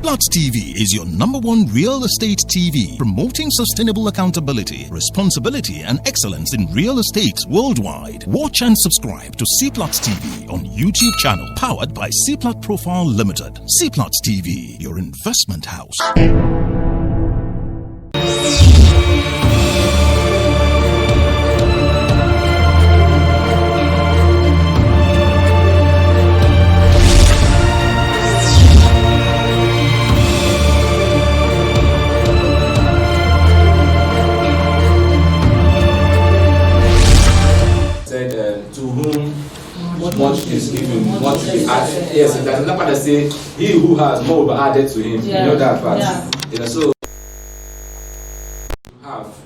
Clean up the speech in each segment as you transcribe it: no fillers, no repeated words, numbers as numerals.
Cplots TV is your #1 real estate TV, promoting sustainable accountability, responsibility, and excellence in real estate worldwide. Watch and subscribe to Cplots TV on YouTube channel, powered by Cplot Profile Limited. Cplots TV, your investment house. Much is given, much is added. Yes, there's another part that say, he who has more will be added to him. Yeah. You know that part. Yeah. You know, so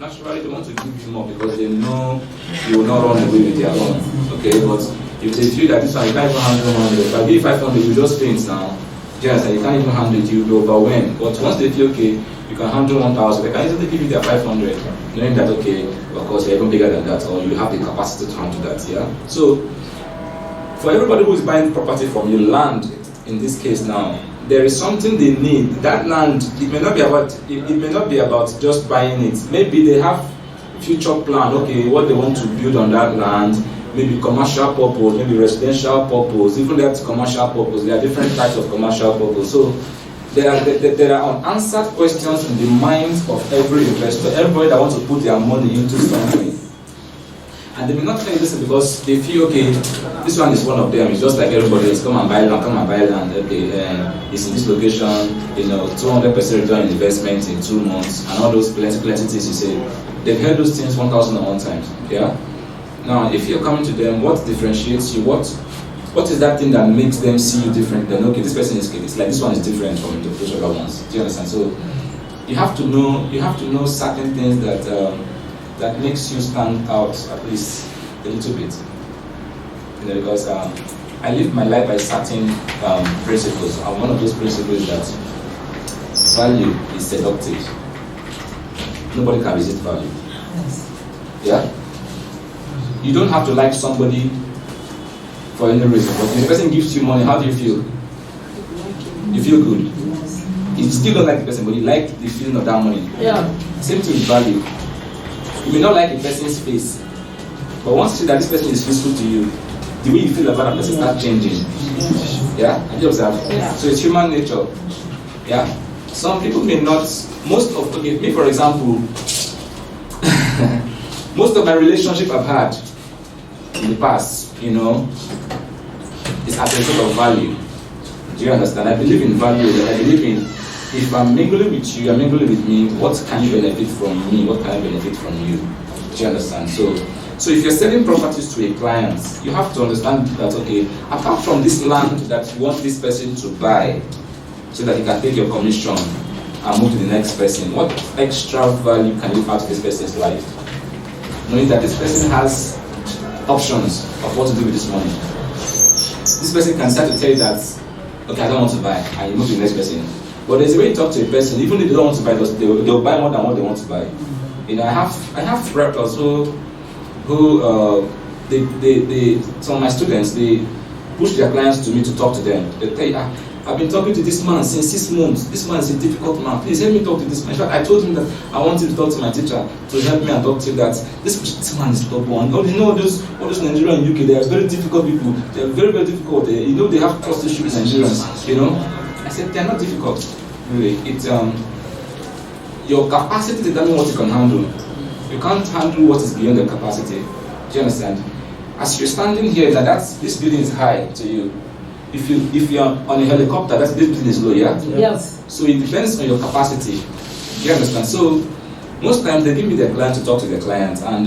naturally they want to give you more because they know you will not run away with their own. Okay, but if they feel that this one you can't even handle 100, if I give 500, you just faint now. Yes, you can't even handle it, you'll be overwhelmed. But once they feel okay, you can handle 1,000, they can easily give you their 500, knowing that okay, of course you're even bigger than that, or you have the capacity to handle that. Yeah. So for everybody who is buying property from you, land in this case now, there is something they need. That land, it may not be about just buying it. Maybe they have future plan, okay, what they want to build on that land, maybe commercial purpose, maybe residential purpose, even that commercial purpose. There are different types of commercial purpose. So there are unanswered questions in the minds of every investor, everybody that wants to put their money into something. And they may not tell you this because they feel, okay, this one is one of them. It's just like everybody else. Come and buy land. Okay, it's in this location. You know, 200% return on investment in 2 months, and all those plenty things you say. They've heard those things 1,001 times. Yeah. Now, if you're coming to them, what differentiates you? What is that thing that makes them see you different? Then okay, this person is good. It's like this one is different from those other ones. Do you understand? So you have to know certain things that makes you stand out at least a little bit. You know, because I live my life by certain principles, and one of those principles is that value is seductive. Nobody can resist value. Yeah? You don't have to like somebody for any reason, but if the person gives you money, how do you feel? You feel good. You still don't like the person, but you like the feeling of that money. Yeah. Same thing with value. You may not like a person's face, but once you see that this person is useful to you, the way you feel about that person starts changing. Yeah? Have you observed? Yeah. So it's human nature. Yeah? Some people may not, me for example, most of my relationship I've had in the past, you know, is as a result of value. Do you understand? I believe in value. I believe in, if I'm mingling with you, you're mingling with me, what can you benefit from me? What can I benefit from you? Do you understand? So if you're selling properties to a client, you have to understand that, okay, apart from this land that you want this person to buy so that you can take your commission and move to the next person, what extra value can you add to this person's life? Knowing that this person has options of what to do with this money. This person can start to tell you that, okay, I don't want to buy, and you move to the next person. But there's a way you talk to a person, even if they don't want to buy, they'll buy more than what they want to buy. You know, I have realtors who some of my students, they push their clients to me to talk to them. They tell you, I've been talking to this man since 6 months. This man is a difficult man. Please help me talk to this man. In fact, I told him that I want him to talk to my teacher to help me and talk to him that this man is top one. You know, all those Nigerians in UK, they are very difficult people. They are very, very difficult. You know, they have trust issues with Nigerians. You know, I said they are not difficult. Really, it's your capacity determines what you can handle. You can't handle what is beyond your capacity. Do you understand? As you're standing here, this building is high to you. If you're on a helicopter, this building is low, yeah? Yes. So it depends on your capacity. Do you understand? So most times they give me their client to talk to their client, and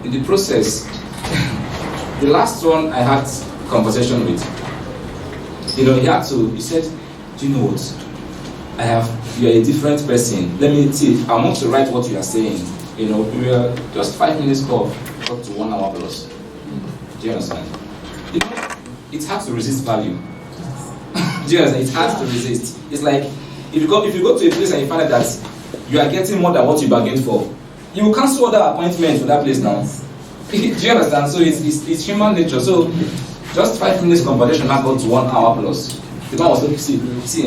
in the process, the last one I had conversation with, you know, he said, do you know what? You are a different person. Let me see, I want to write what you are saying. You know, we are just 5 minutes call, up to 1 hour plus. Do you understand? You know, it's hard to resist value. Do you understand? It's hard to resist. It's like, if you go to a place and you find out that you are getting more than what you bargained for, you will cancel other appointments for that place now. Do you understand? So it's human nature. So just 5 minutes conversation now go to 1 hour plus. The man was like, see,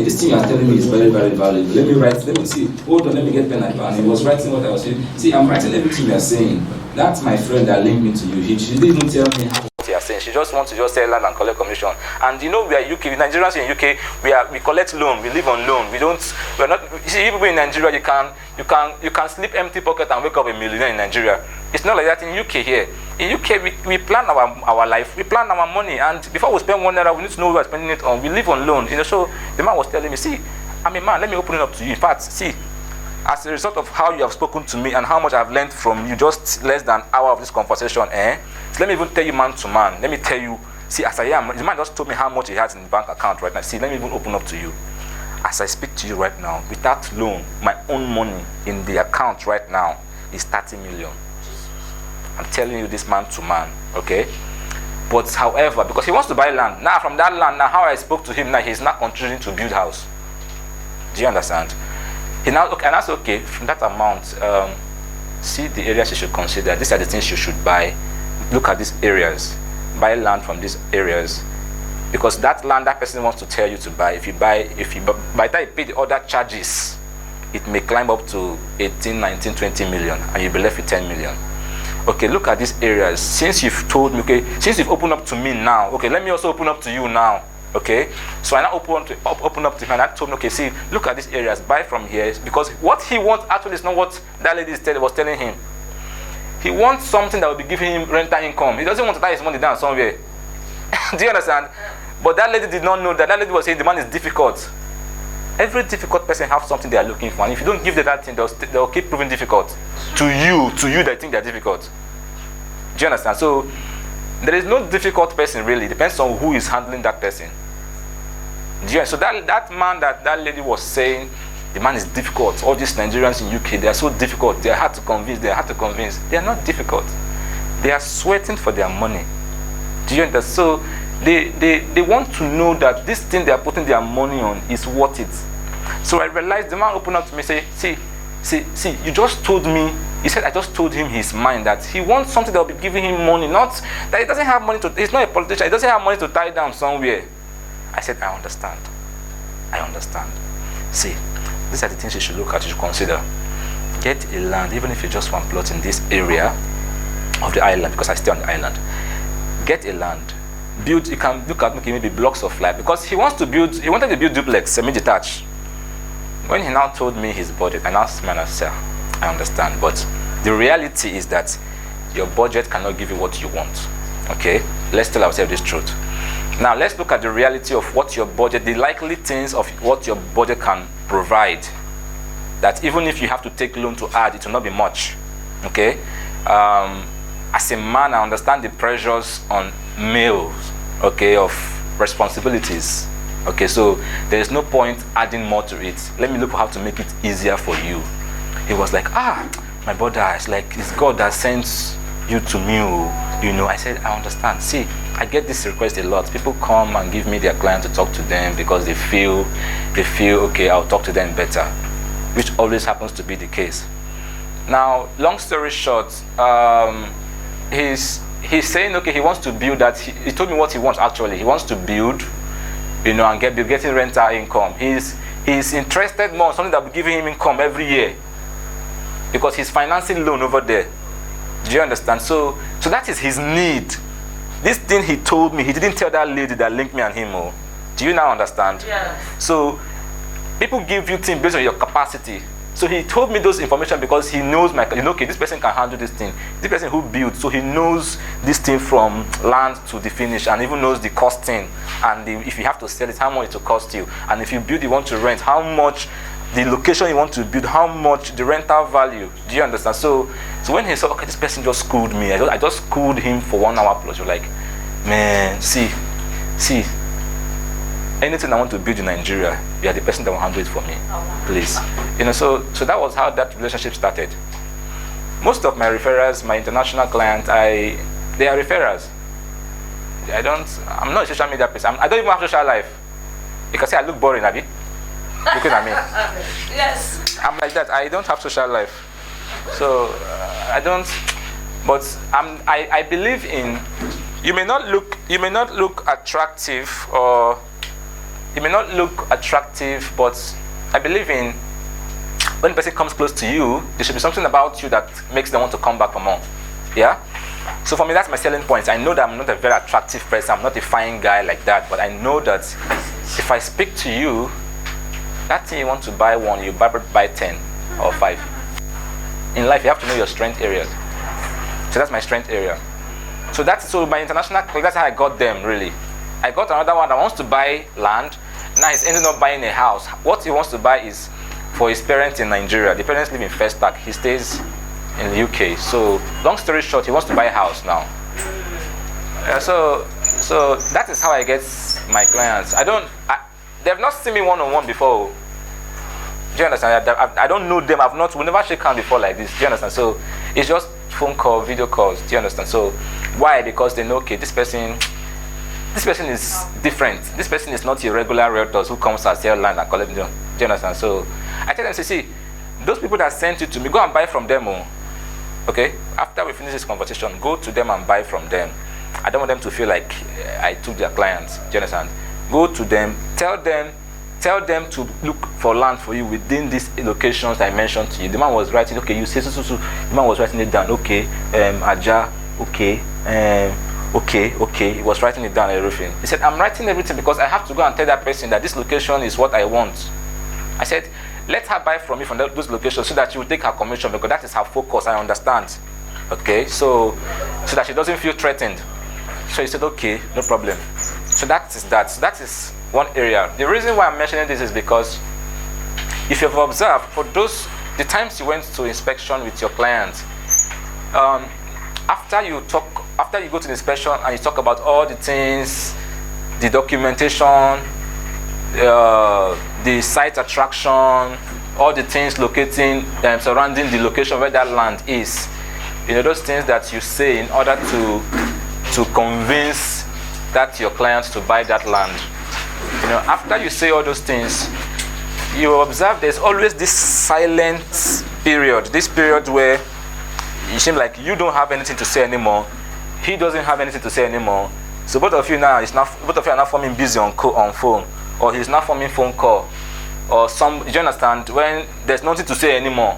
this thing you are telling me is very, very valuable. Let me write, let me see, hold on, let me get pen and paper. And he was writing what I was saying. See, I'm writing everything you are saying. That's my friend that linked me to you. She didn't even tell me how what you are saying. She just wants to just sell land and collect commission. And you know, we are UK, Nigerians in UK, we collect loan, we live on loan. We're not, you see, people in Nigeria, you can sleep empty pocket and wake up a millionaire in Nigeria. It's not like that in UK here. In UK, we plan our life, we plan our money, and before we spend £1, we need to know what we're spending it on. We live on loan, So the man was telling me, see, I'm a man, let me open it up to you. In fact, see, as a result of how you have spoken to me and how much I've learned from you, just less than an hour of this conversation, so let me even tell you man to man. Let me tell you, see, as I am, the man just told me how much he has in the bank account right now. See, let me even open up to you. As I speak to you right now, without loan, my own money in the account right now is 30 million. I'm telling you this man to man, okay? But however, because he wants to buy land, now from that land, now how I spoke to him, now he's not contributing to build house. Do you understand? He now, okay, and that's okay, from that amount, see the areas you should consider. These are the things you should buy. Look at these areas. Buy land from these areas. Because that land that person wants to tell you to buy, by the time you pay the other charges, it may climb up to 18, 19, 20 million, and you'll be left with 10 million. Okay, look at these areas. Since you've told me, okay, since you've opened up to me now, okay, let me also open up to you now. Okay, so I now open up to him, and I told him, okay, see, look at these areas, buy from here, because what he wants actually is not what that lady was telling him. He wants something that will be giving him rental income. He doesn't want to tie his money down somewhere. Do you understand? But that lady did not know that. That lady was saying the man is difficult. Every difficult person has something they are looking for, and if you don't give them that thing, they'll keep proving difficult to you they think they're difficult. Do you understand? So there is no difficult person really. It depends on who is handling that person. So that man that lady was saying, the man is difficult. All these Nigerians in UK, they are so difficult. They are hard to convince. They are not difficult. They are sweating for their money. Do you understand? So they want to know that this thing they are putting their money on is worth it. So I realized the man opened up to me and say, see, you just told me, he said I just told him his mind that he wants something that will be giving him money, not that he doesn't have money to, he's not a politician, he doesn't have money to tie down somewhere. I said, I understand. See, these are the things you should look at, you should consider. Get a land, even if it's just one plot in this area of the island, because I stay on the island. Get a land. Build, you can look at maybe blocks of life, because he wanted to build duplex, semi-detached. When he now told me his budget, I now smiled and said, I understand, but the reality is that your budget cannot give you what you want. Okay? Let's tell ourselves this truth. Now let's look at the reality of what your budget, the likely things of what your budget can provide. That even if you have to take loan to add, it will not be much. Okay? As a man, I understand the pressures on males, okay, of responsibilities. Okay, so there is no point adding more to it. Let me look for how to make it easier for you. He was like, my brother, it's like it's God that sends you to me. I said, I understand. See, I get this request a lot. People come and give me their client to talk to them because they feel okay, I'll talk to them better, which always happens to be the case. Now, long story short, he's saying, okay, he wants to build that. He told me what he wants actually. He wants to build, and getting rental income. He's interested more in something that will be giving him income every year, because he's financing loan over there. Do you understand? So that is his need. This thing he told me, he didn't tell that lady that linked me and him. Do you now understand? Yeah. So people give you things based on your capacity. So he told me those information because he knows okay, this person can handle this thing. This person who builds, so he knows this thing from land to the finish, and even knows the costing, and if you have to sell it, how much it will cost you, and if you build, you want to rent, how much the location you want to build, how much the rental value. Do you understand? So when he said, okay, this person just schooled me, I just schooled him for 1 hour plus. You're like, man, see, anything I want to build in Nigeria, you are the person that will handle it for me. Please. So that was how that relationship started. Most of my referrals, my international clients, they are referrals. I'm not a social media person. I don't even have social life. You can say I look boring, Abby. Looking at me. Yes. I'm like that. I don't have social life. So I don't, but I believe in, you may not look attractive, or it may not look attractive, but I believe in when the person comes close to you, there should be something about you that makes them want to come back for more. Yeah? So for me, that's my selling point. I know that I'm not a very attractive person. I'm not a fine guy like that. But I know that if I speak to you, that thing you want to buy one, you buy 10 or 5. In life, you have to know your strength areas. So that's my strength area. So my international, that's how I got them, really. I got another one that wants to buy land. Now he's ending up buying a house. What he wants to buy is for his parents in Nigeria. The parents live in Festac. He stays in the UK. So long story short, he wants to buy a house now. So that is how I get my clients. They've not seen me one-on-one before. Do you understand? I don't know them. We never shake hands before like this. Do you understand? So it's just phone call, video calls. Do you understand? So why? Because they know, okay, this person is different. This person is not your regular realtors who comes and sell land and collect. Do you understand? So I tell them, see, those people that sent you to me, go and buy from them. Okay? After we finish this conversation, go to them and buy from them. I don't want them to feel like I took their clients. Do you understand? Go to them, tell them to look for land for you within these locations I mentioned to you. The man was writing, okay, you say so. The man was writing it down, okay, Aja, okay, okay. He was writing it down, everything. He said, I'm writing everything because I have to go and tell that person that this location is what I want. I said, let her buy from me from those locations so that she will take her commission, because that is her focus, I understand. Okay, so that she doesn't feel threatened. So he said, okay, no problem. So that is that. So that is one area. The reason why I'm mentioning this is because if you've observed, for the times you went to inspection with your clients, after you go to the inspection and you talk about all the things, the documentation, the site attraction, all the things locating surrounding the location where that land is, those things that you say in order to convince that your clients to buy that land. After you say all those things, you observe there's always this silent period, this period where it seems like you don't have anything to say anymore, he doesn't have anything to say anymore. So both of you are now forming busy on phone, or he's not forming phone call, or do you understand? When there's nothing to say anymore.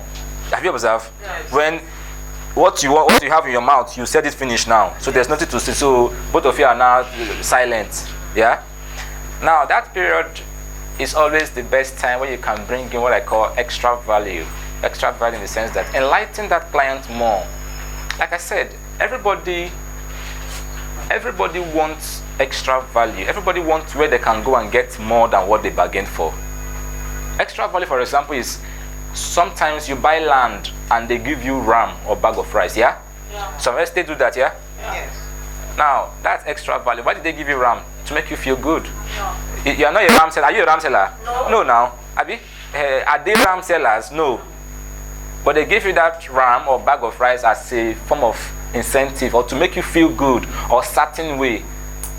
Have you observed? Yes. When what you have in your mouth, you said it finished now. So there's nothing to say. So both of you are now silent. Yeah? Now that period is always the best time where you can bring in what I call extra value. Extra value in the sense that enlighten that client more. Like I said, everybody wants extra value. Everybody wants where they can go and get more than what they bargained for. Extra value, for example, is sometimes you buy land and they give you ram or bag of rice, yeah? Some estates do that, yeah? Yes. Now, that's extra value. Why did they give you ram? To make you feel good. No. You are not a ram seller. Are you a ram seller? No. No, now. Abi? Are they ram sellers? No. But they give you that ram or bag of rice as a form of incentive or to make you feel good or certain way.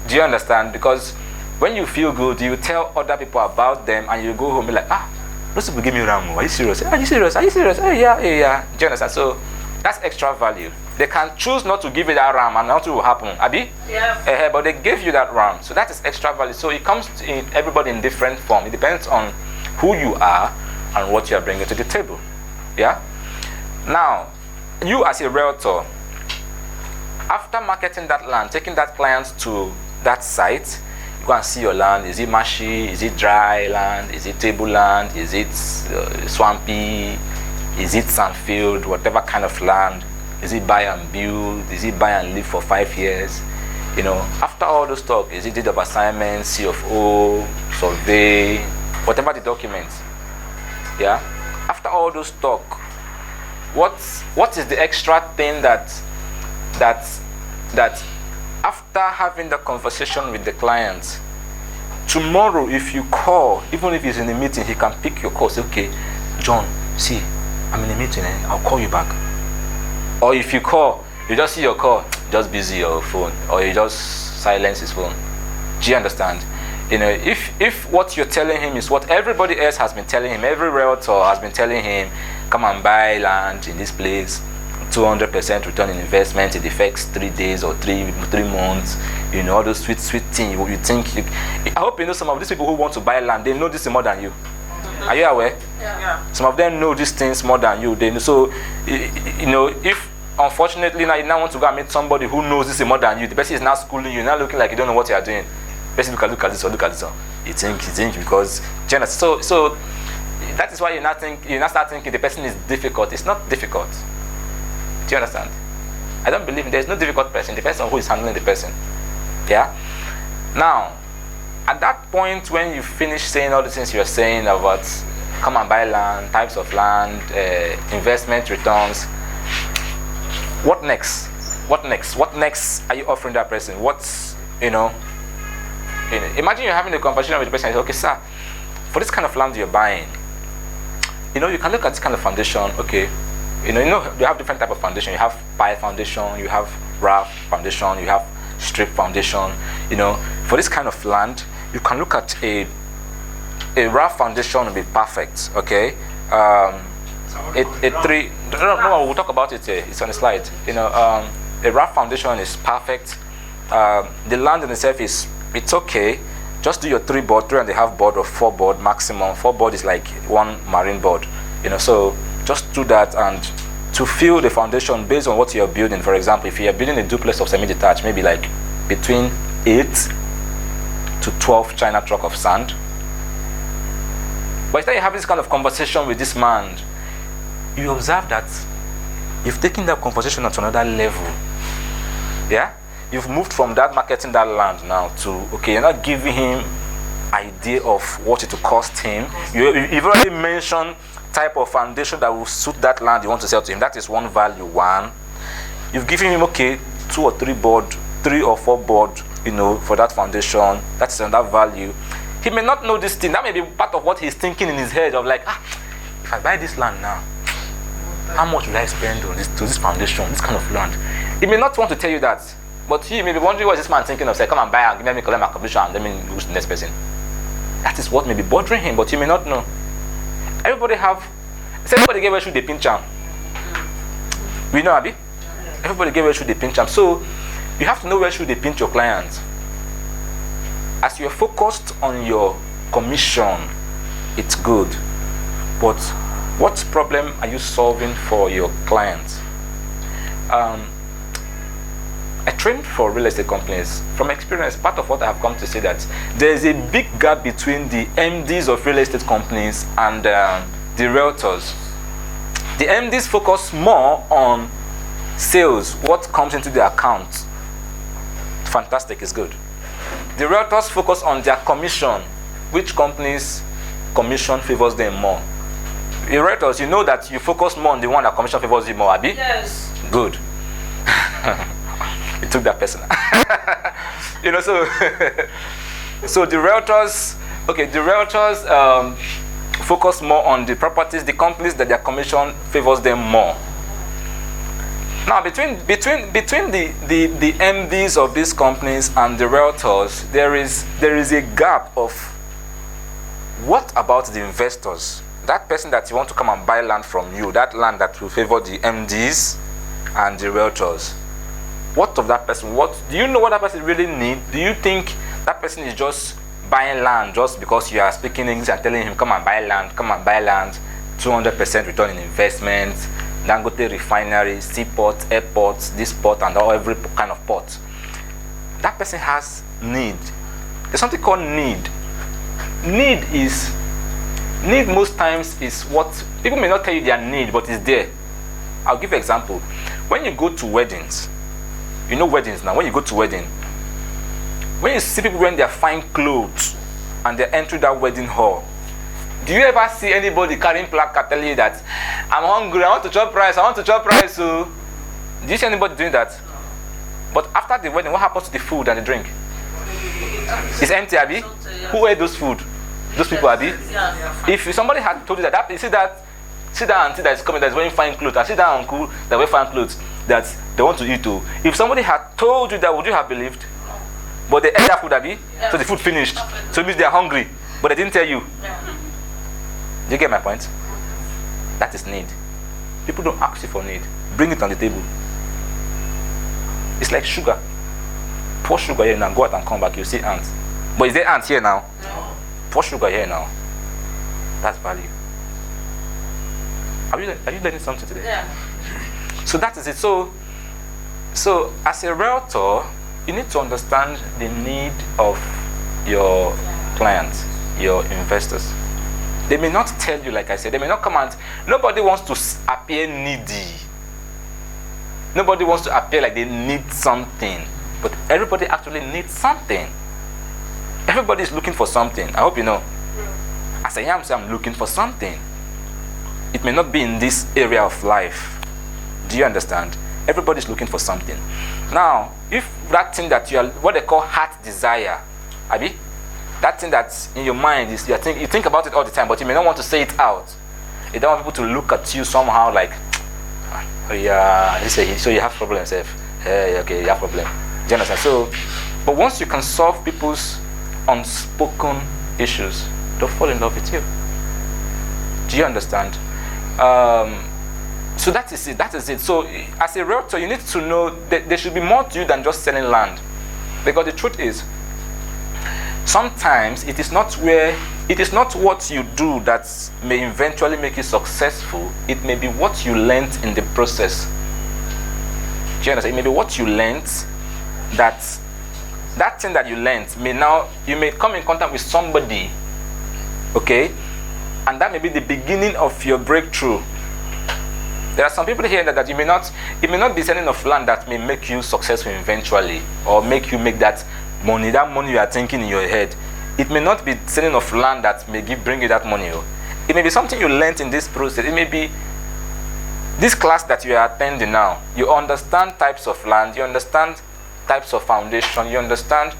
Do you understand? Because when you feel good, you tell other people about them and you go home and be like, those people give me ram. Are you serious? Are you serious? Are you serious? Yeah. Do you understand? So that's extra value. They can choose not to give you that ram and nothing will happen. Abi? Yeah. But they gave you that ram. So that is extra value. So it comes in everybody in different form. It depends on who you are and what you are bringing to the table. Yeah? Now, you as a realtor, after marketing that land, taking that client to that site, you go and see your land. Is it marshy? Is it dry land? Is it table land? Is it swampy? Is it sandfield? Whatever kind of land. Is it buy and build? Is it buy and live for 5 years? After all those talk, is it deed of assignment, C of O, survey, whatever the documents? Yeah. After all those talk, what is the extra thing that after having the conversation with the client, tomorrow if you call, even if he's in a meeting, he can pick your call, say, okay, John, see, I'm in a meeting, I'll call you back. Or if you call, you just see your call, just busy your phone, or you just silence his phone. Do you understand? If what you're telling him is what everybody else has been telling him, every realtor has been telling him, come and buy land in this place, 200% return in investment in the first 3 days or 3 months, all those sweet things you think. I hope you know some of these people who want to buy land, they know this more than you. Are you aware? Yeah. Some of them know these things more than you. They know. So, if unfortunately now you now want to go and meet somebody who knows this more than you, the person is now schooling you, now looking like you don't know what you are doing. The person look at this or look at this. You think because so that is why you now start thinking the person is difficult. It's not difficult. Do you understand? I don't believe there's no difficult person. It depends on who is handling the person. Yeah. Now, at that point when you finish saying all the things you're saying about come and buy land, types of land, investment returns, what next? What next are you offering that person? Imagine you're having a conversation with the person and say, okay, sir, for this kind of land you're buying, you can look at this kind of foundation. Okay, you have different type of foundation. You have pile foundation, you have raft foundation, you have strip foundation. For this kind of land, you can look at a raft foundation will be perfect. Okay, we'll talk about it here. It's on the slide. A raft foundation is perfect. The land in itself it's okay. Just do your 3.5 board or 4 board maximum. 4 board is like 1 marine board. So just do that, and to fill the foundation based on what you're building. For example, if you're building a duplex of semi-detached, maybe like between 8 to 12 China truck of sand. By the time you have this kind of conversation with this man, you observe that you've taken that conversation to another level. Yeah? You've moved from that marketing that land now to, okay, you're not giving him idea of what it will cost him. You've already mentioned type of foundation that will suit that land you want to sell to him. That is one value. You've given him, okay, 2 or 3 board, 3 or 4 board, for that foundation. That's another value. He may not know this thing. That may be part of what he's thinking in his head of like, if I buy this land now, how much will I spend on this foundation, this kind of land? He may not want to tell you that. But he may be wondering what this man thinking of. Say, come and buy and give me collect my commission and let me lose the next person. That is what may be bothering him, but he may not know. Everybody get where should they pinch him. We know, Abi? Everybody get where should they pinch him. So you have to know where should they pinch your clients. As you're focused on your commission, it's good. But what problem are you solving for your clients? I trained for real estate companies. From experience, part of what I have come to see that there's a big gap between the MDs of real estate companies and the realtors. The MDs focus more on sales, what comes into their account. Fantastic, is good. The realtors focus on their commission, which companies commission favors them more. The realtors, you know that you focus more on the one that commission favors you more, Abi? Yes. Good. You took that person. So the realtors focus more on the properties, the companies that their commission favors them more. Now, between the MDs of these companies and the realtors, there is a gap of what about the investors? That person that you want to come and buy land from you, that land that will favor the MDs and the realtors. What of that person? What do you know what that person really needs? Do you think that person is just buying land just because you are speaking English and telling him come and buy land, 200% return in investment, Dangote refinery, seaport, airports, this port and every kind of port? That person has need. There's something called need. Need most times is what people may not tell you their need, but it's there. I'll give you an example. When you go to weddings, you know weddings now. When you go to wedding, when you see people wearing their fine clothes and they're entering that wedding hall, do you ever see anybody carrying placard telling you that I'm hungry, I want to chop rice, so do you see anybody doing that? But after the wedding, what happens to the food and the drink? It's empty, Abi. Who ate those food? Those people, Abi. If somebody had told you that you see that auntie that is coming, that's wearing fine clothes, and see that uncle that wear fine clothes, that they want to eat too. If somebody had told you that, would you have believed? But they ate that food, Abi. So the food finished. So it means they are hungry, but they didn't tell you. Do you get my point? That is need. People don't ask you for need. Bring it on the table. It's like sugar. Pour sugar here now, go out and come back, you see ants. But is there ants here now? No. Pour sugar here now. That's value. Are you learning something today? Yeah. So that is it. So as a realtor, you need to understand the need of your clients, your investors. They may not tell you, like I said, they may not come and, nobody wants to appear needy. Nobody wants to appear like they need something. But everybody actually needs something. Everybody is looking for something. I hope you know. As I am, so I'm looking for something. It may not be in this area of life. Do you understand? Everybody's looking for something. Now, if that thing that you are, what they call heart desire, Abi, that thing that's in your mind is, you think about it all the time, but you may not want to say it out. You don't want people to look at you somehow like, oh yeah, so you have problems, okay, you have problem. Do you understand? So, but once you can solve people's unspoken issues, they'll fall in love with you. Do you understand? So that is it. So as a realtor, you need to know that there should be more to you than just selling land. Because the truth is, sometimes it is not what you do that may eventually make you successful. It may be what you learned in the process. Do you understand? It may be what you learned, that thing that you learned you may come in contact with somebody, okay, and that may be the beginning of your breakthrough. There are some people here that it may not be selling of land that may make you successful eventually, or make you make that money you are thinking in your head. It may not be selling of land that may bring you that money. It may be something you learned in this process. It may be this class that you are attending now. You understand types of land, you understand types of foundation, you understand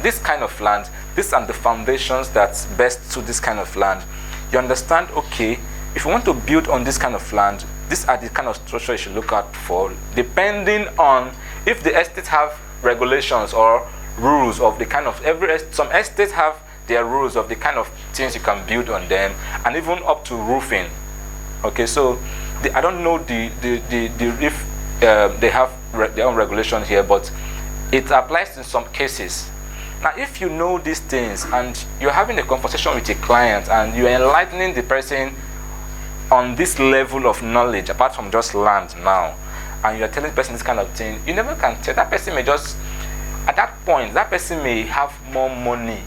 this kind of land. These are the foundations that's best to this kind of land. You understand, okay, if you want to build on this kind of land, these are the kind of structure you should look out for, depending on if the estates have regulations or rules of the kind of, some estates have their rules of the kind of things you can build on them, and even up to roofing. Okay, so I don't know if they have their own regulation here, but it applies in some cases. Now, if you know these things and you're having a conversation with a client and you're enlightening the person on this level of knowledge, apart from just land now, and you're telling the person this kind of thing, you never can tell. That person may just, at that point, that person may have more money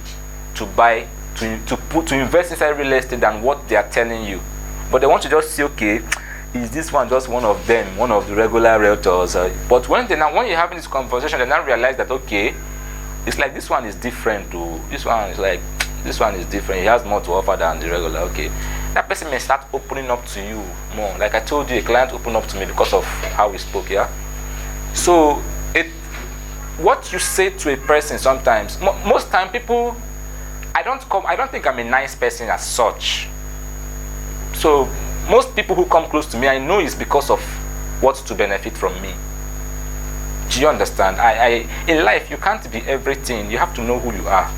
to buy, to invest inside real estate than what they are telling you. But they want to just say, okay, is this one just one of them, one of the regular realtors? But when you're having this conversation, they now realize that, okay, it's like this one is different to this one is different. He has more to offer than the regular. Okay, that person may start opening up to you more. Like I told you, a client opened up to me because of how we spoke. Yeah. So what you say to a person sometimes, most time people, I don't think I'm a nice person as such. So most people who come close to me, I know it's because of what's to benefit from me. Do you understand? In life, you can't be everything. You have to know who you are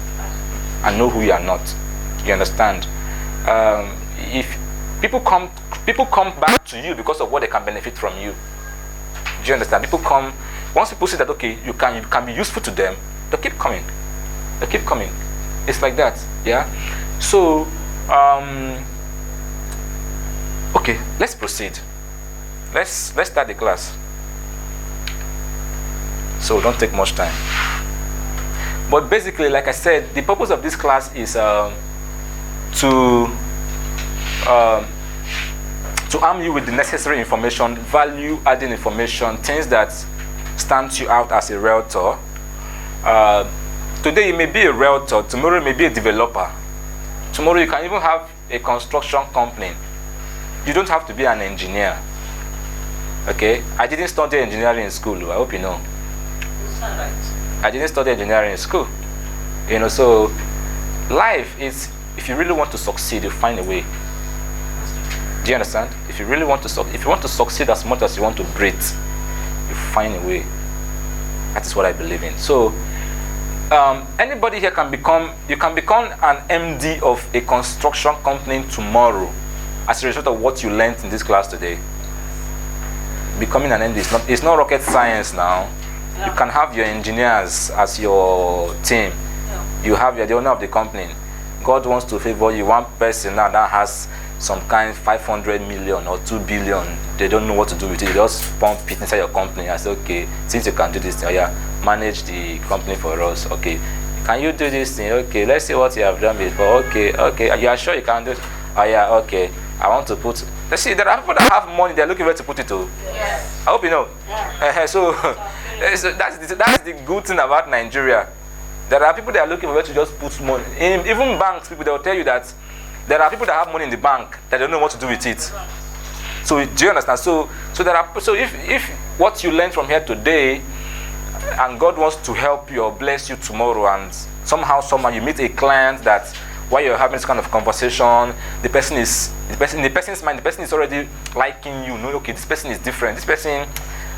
and know who you are not. You understand? If people come back to you because of what they can benefit from you. Do you understand? People come, once people see that, okay, you can be useful to them, they'll keep coming. They'll keep coming. It's like that. Yeah. So okay, let's proceed. Let's start the class. So don't take much time. But basically, like I said, the purpose of this class is to arm you with the necessary information, value-adding information, things that stand you out as a realtor. Today you may be a realtor, tomorrow you may be a developer. Tomorrow you can even have a construction company. You don't have to be an engineer. Okay? I didn't study engineering in school, I hope you know. Right. I didn't study engineering in school. You know, so life is, if you really want to succeed, you find a way. Do you understand? If you really want to succeed as much as you want to breathe, you find a way. That is what I believe in. So anybody here can become an MD of a construction company tomorrow as a result of what you learned in this class today. becoming an MD it's not rocket science now. Yeah. You can have your engineers as your team. You have the owner of the company. God wants to favor you. One person now that has some kind 500 million or 2 billion, they don't know what to do with it. They just pump it inside your company and say, okay, since you can do this thing, oh yeah, manage the company for us. Okay, can you do this thing? Okay, let's see what you have done before. Okay, you are sure you can do it? Oh yeah, okay, I want to put. Let's see, there are people that have money, they're looking where to put it to. Yes. I hope you know. Yeah. So that's the good thing about Nigeria. There are people that are looking for where to just put money. Even banks, people, they will tell you that there are people that have money in the bank that don't know what to do with it. So do you understand? So if what you learned from here today, and God wants to help you or bless you tomorrow, and somehow you meet a client that while you're having this kind of conversation, in the person's mind, the person is already liking you. No, okay, this person is different.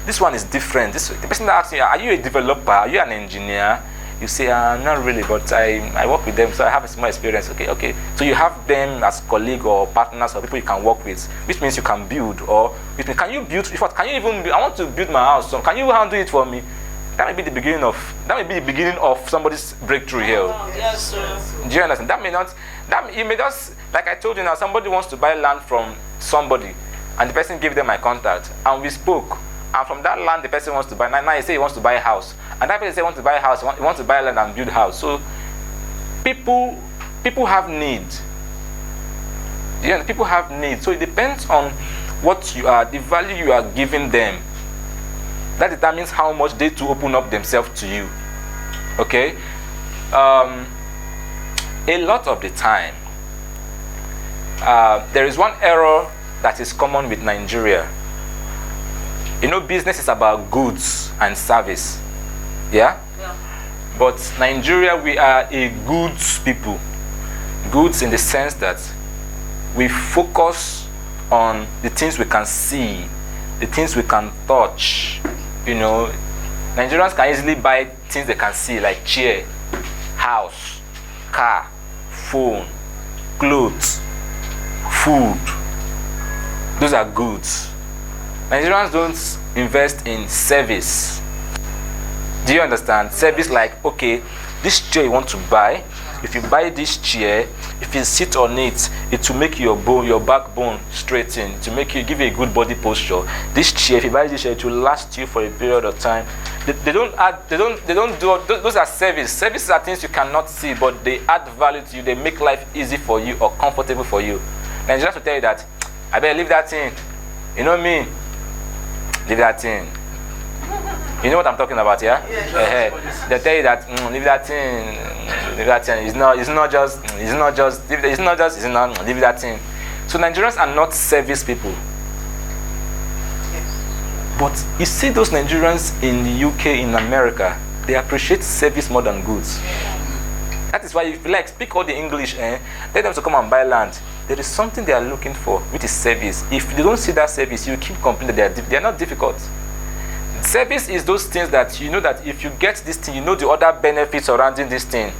This one is different. The person that asks you, are you a developer? Are you an engineer? You say, not really, but I work with them, so I have a small experience. Okay. So you have them as colleagues or partners or people you can work with, which means you can build. Or which means, can you build? In fact, can you even? I want to build my house. So can you handle it for me? That may be the beginning of somebody's breakthrough here. Yes, sir. Do you understand? You may just, like I told you now, somebody wants to buy land from somebody, and the person gave them my contact, and we spoke. And from that land, the person wants to buy. Now he say he wants to buy a house, and that person say he wants to buy a house. He wants to buy land and build a house. So people have need. Yeah, people have need. So it depends on what you are, the value you are giving them. That determines how much they to open up themselves to you. Okay. A lot of the time, there is one error that is common with Nigeria. You know, business is about goods and service. Yeah? Yeah. But Nigeria, we are a goods people. Goods in the sense that we focus on the things we can see, the things we can touch. You know, Nigerians can easily buy things they can see, like chair, house, car, phone, clothes, food. Those are goods. Nigerians don't invest in service. Do you understand? Service like, okay, this chair you want to buy, if you buy this chair, if you sit on it, it will make your backbone straighten, to make you give you a good body posture. This chair, if you buy this chair, it will last you for a period of time. They don't do those are service. Services are things you cannot see, but they add value to you. They make life easy for you or comfortable for you. Nigerians will tell you that, I better leave that thing. You know me? Leave that thing. You know what I'm talking about, yeah? They tell you that leave that thing. Leave that thing. It's not just. Leave that thing. So Nigerians are not service people. But you see those Nigerians in the UK, in America, they appreciate service more than goods. That is why if you like speak all the English, let them to come and buy land. There is something they are looking for, which is service. If you don't see that service, you keep complaining that they are not difficult. Service is those things that you know that if you get this thing, you know the other benefits surrounding this thing.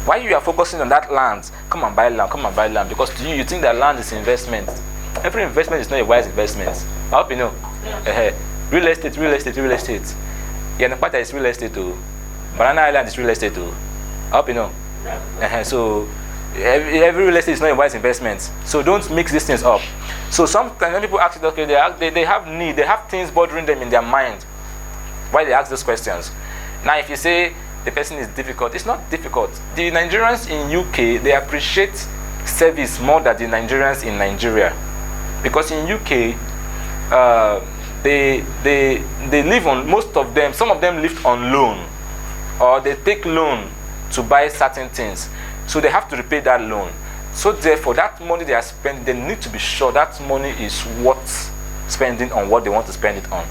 Why you are focusing on that land? Come and buy land, because to you think that land is investment. Every investment is not a wise investment. I hope you know. Real estate. Yeah, Nepata is real estate too. Banana Island is real estate too. I hope you know. So every real estate is not a wise investment. So don't mix these things up. So sometimes when people ask it, okay, they have need, they have things bothering them in their mind. Why they ask those questions? Now, if you say the person is difficult, it's not difficult. The Nigerians in UK, they appreciate service more than the Nigerians in Nigeria, because in UK, they live on, most of them, some of them live on loan, or they take loan to buy certain things. So they have to repay that loan. So therefore, that money they are spending, they need to be sure that money is worth spending on what they want to spend it on.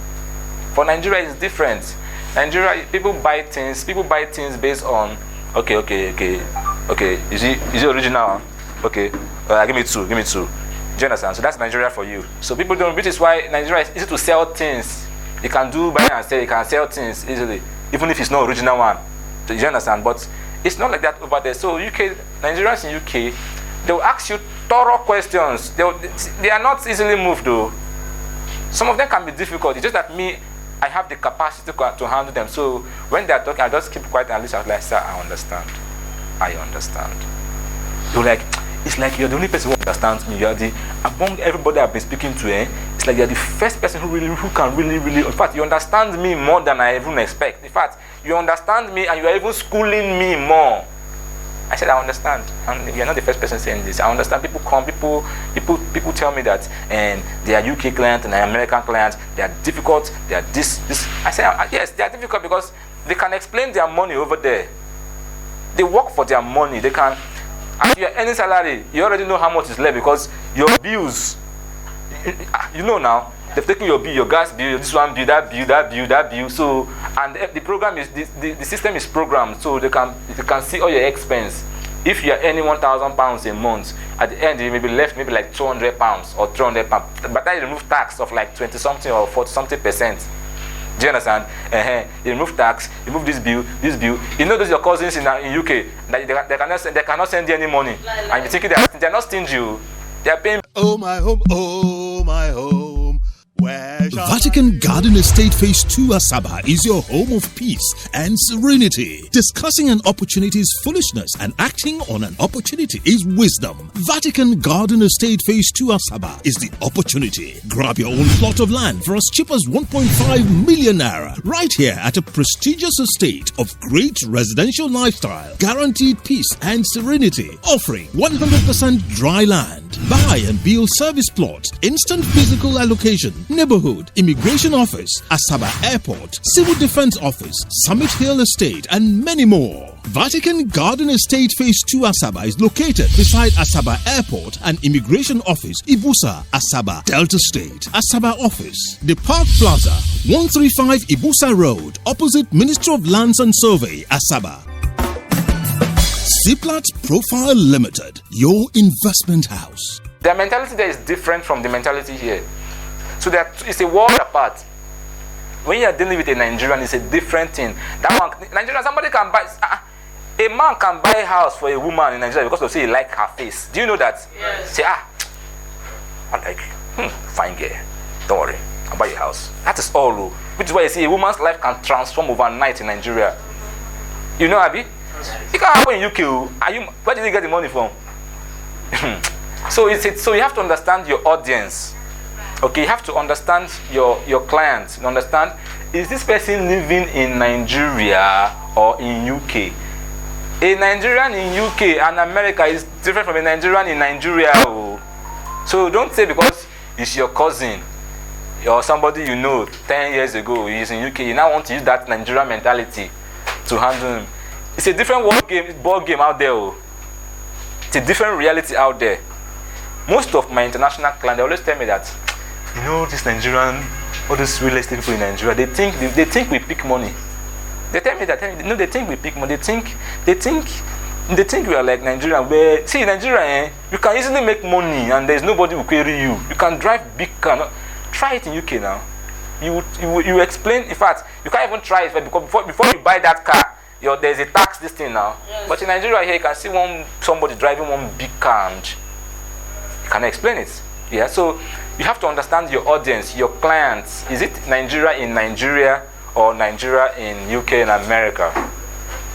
For Nigeria, it's different. Nigeria, people buy things based on, okay, is it original? Okay, give me two. Do you understand? So that's Nigeria for you. So people don't, which is why Nigeria is easy to sell things. You can do buy and sell, you can sell things easily, even if it's not original one. Do you understand? But it's not like that over there. So Nigerians in UK, they will ask you thorough questions. They are not easily moved though. Some of them can be difficult. It's just that I have the capacity to handle them. So when they're talking, I just keep quiet and listen. I was like, sir, I understand. You're like, it's like you're the only person who understands me. You're among everybody I've been speaking to, it's like you're the first person who can really, in fact, you understand me more than I even expect. In fact, you understand me and you are even schooling me more. I said, I understand. And you're not the first person saying this. I understand. People tell me that, and they are UK clients and they are American clients. They are difficult. They are this. I say, yes, they are difficult because they can explain their money over there. They work for their money. They can. If you're earning salary, you already know how much is left because your bills, you know now, they've taken your bill, your gas bill, this one bill, that bill. So, and the program is, the system is programmed so they can see all your expense. If you're earning £1,000 a month, at the end you may be left maybe like £200 or £300. But then you remove tax of like 20 something or 40 something %. Do you understand? You remove tax, you remove this bill. You know those your cousins in UK that they cannot send you any money, and you think they're not stingy. They are paying. Oh my home. Vatican Garden Estate Phase 2 Asaba is your home of peace and serenity. Discussing an opportunity is foolishness and acting on an opportunity is wisdom. Vatican Garden Estate Phase 2 Asaba is the opportunity. Grab your own plot of land for as cheap as 1.5 million naira right here at a prestigious estate of great residential lifestyle, guaranteed peace and serenity, offering 100% dry land. Buy and build service plots, instant physical allocation, neighborhood, immigration office, Asaba Airport, Civil Defense Office, Summit Hill Estate, and many more. Vatican Garden Estate Phase 2 Asaba is located beside Asaba Airport and Immigration Office, Ibusa, Asaba, Delta State, Asaba Office, the Park Plaza, 135 Ibusa Road, opposite Ministry of Lands and Survey, Asaba. Ziplat Profile Limited, your investment house. Their mentality there is different from the mentality here. So it's a world apart. When you are dealing with a Nigerian, it's a different thing. That one, Nigerian, somebody can buy, a man can buy a house for a woman in Nigeria because they say he like her face. Do you know that? Yes. Say, I like you. Fine girl. Don't worry, I'll buy a house. That is all. Which is why you see a woman's life can transform overnight in Nigeria. You know, Abi? It can happen in UK. Where did you get the money from? So you have to understand your audience. Okay, you have to understand your clients. You understand? Is this person living in Nigeria or in UK? A Nigerian in UK and America is different from a Nigerian in Nigeria. So don't say because it's your cousin or somebody you know 10 years ago he's in UK, you now want to use that Nigerian mentality to handle him. It's a different ball game out there. It's a different reality out there. Most of my international clients, they always tell me that, you know, this Nigerian, all these real estate people in Nigeria, they think we pick money. They tell me that, no, they think we pick money. They think we are like Nigerian. Where, see, in Nigeria, you can easily make money and there's nobody who query you. You can drive big car. Try it in UK now. You explain. In fact, you can't even try it because before you buy that car, there's a tax this thing now. Yes. But in Nigeria here, you can see somebody driving one big car and you can explain it. Yeah. So you have to understand your audience, your clients. Is it Nigeria in Nigeria or Nigeria in UK and America?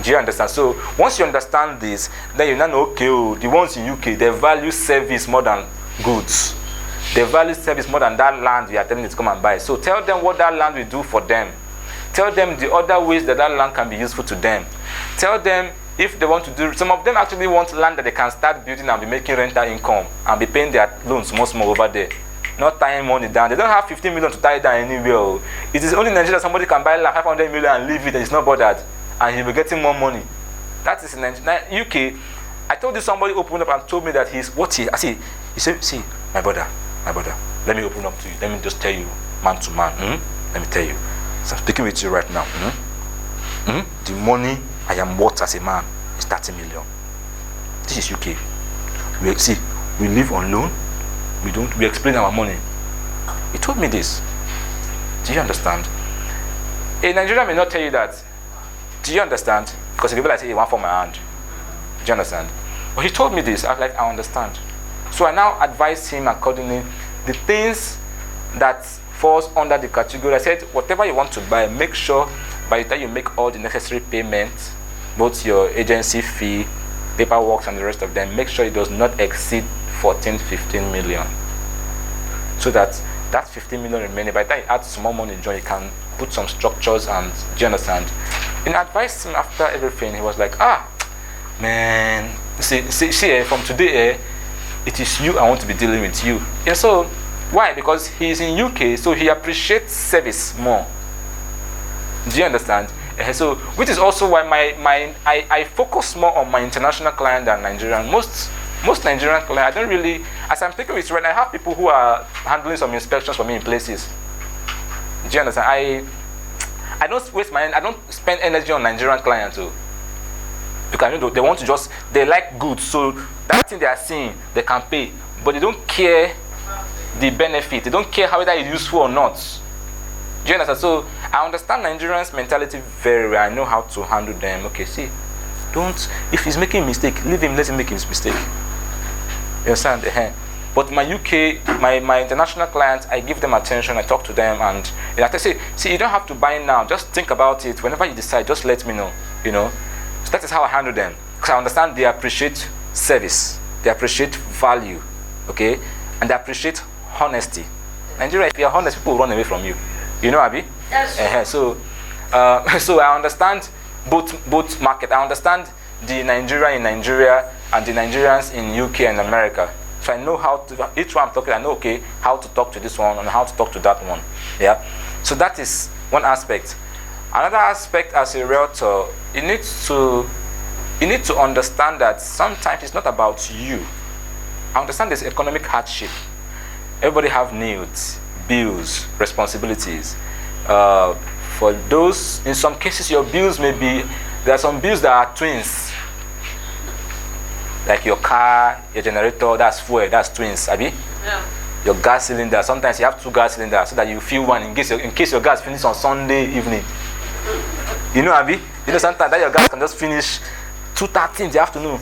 Do you understand? So once you understand this, then you know, okay, the ones in UK, they value service more than goods. They value service more than that land we are telling you to come and buy. So tell them what that land will do for them. Tell them the other ways that land can be useful to them. Tell them if they want to do, some of them actually want land that they can start building and be making rental income and be paying their loans small over there. Not tying money down. They don't have 15 million to tie down anywhere. It is only in Nigeria somebody can buy like 500 million and leave it and it's not bothered. And he'll be getting more money. That is in Nigeria. UK, I told you somebody opened up and told me that he said, see, my brother, let me open up to you. Let me just tell you, man to man. Let me tell you. So I'm speaking with you right now. The money I am worth as a man is 30 million. This is UK. We live on loan. We explain our money. He told me this. Do you understand? A Nigerian may not tell you that. Do you understand? Because people like say, one for my hand. Do you understand? But he told me this. I was like, I understand. So I now advise him accordingly the things that falls under the category. I said, whatever you want to buy, make sure by the time you make all the necessary payments, both your agency fee, paperwork, and the rest of them, make sure it does not exceed 14-15 million. So that 15 million remaining, by the time you add some more money, John, you can put some structures. And do you understand? And I advised him after everything. He was like, man, see, from today, it is you I want to be dealing with you. And so, why? Because he's in UK, so he appreciates service more. Do you understand? So, which is also why I focus more on my international client than Nigerian. Most Nigerian clients, I don't really, as I'm taking with rent, I have people who are handling some inspections for me in places. Do you understand? I don't waste I don't spend energy on Nigerian clients too. Because they want to they like goods, so that thing they are seeing, they can pay, but they don't care the benefit. They don't care how that is useful or not. Do you understand? So I understand Nigerians' mentality very well. I know how to handle them. Okay, see, if he's making a mistake, leave him, let him make his mistake. You understand? But my UK, my international clients, I give them attention, I talk to them, and I say, see, you don't have to buy now, just think about it. Whenever you decide, just let me know. So that is how I handle them. Because I understand they appreciate service, they appreciate value, okay, and they appreciate honesty. Nigeria, if you're honest, people will run away from you. You know, Abi? Yes. So I understand both market. I understand the Nigeria in Nigeria and the Nigerians in UK and America. So I know how to, each one I'm talking, I know, okay, how to talk to this one and how to talk to that one. Yeah. So that is one aspect. Another aspect, as a realtor, you need to understand that sometimes it's not about you. I understand there's economic hardship. Everybody have needs, bills, responsibilities. For those, in some cases, your bills may be, there are some bills that are twins. Like your car, your generator, that's fuel, that's twins, Abi? Yeah. Your gas cylinder, sometimes you have 2 gas cylinders so that you fill one in case your gas finishes on Sunday evening. You know, Abi? You know, sometimes that your gas can just finish 2:30 in the afternoon.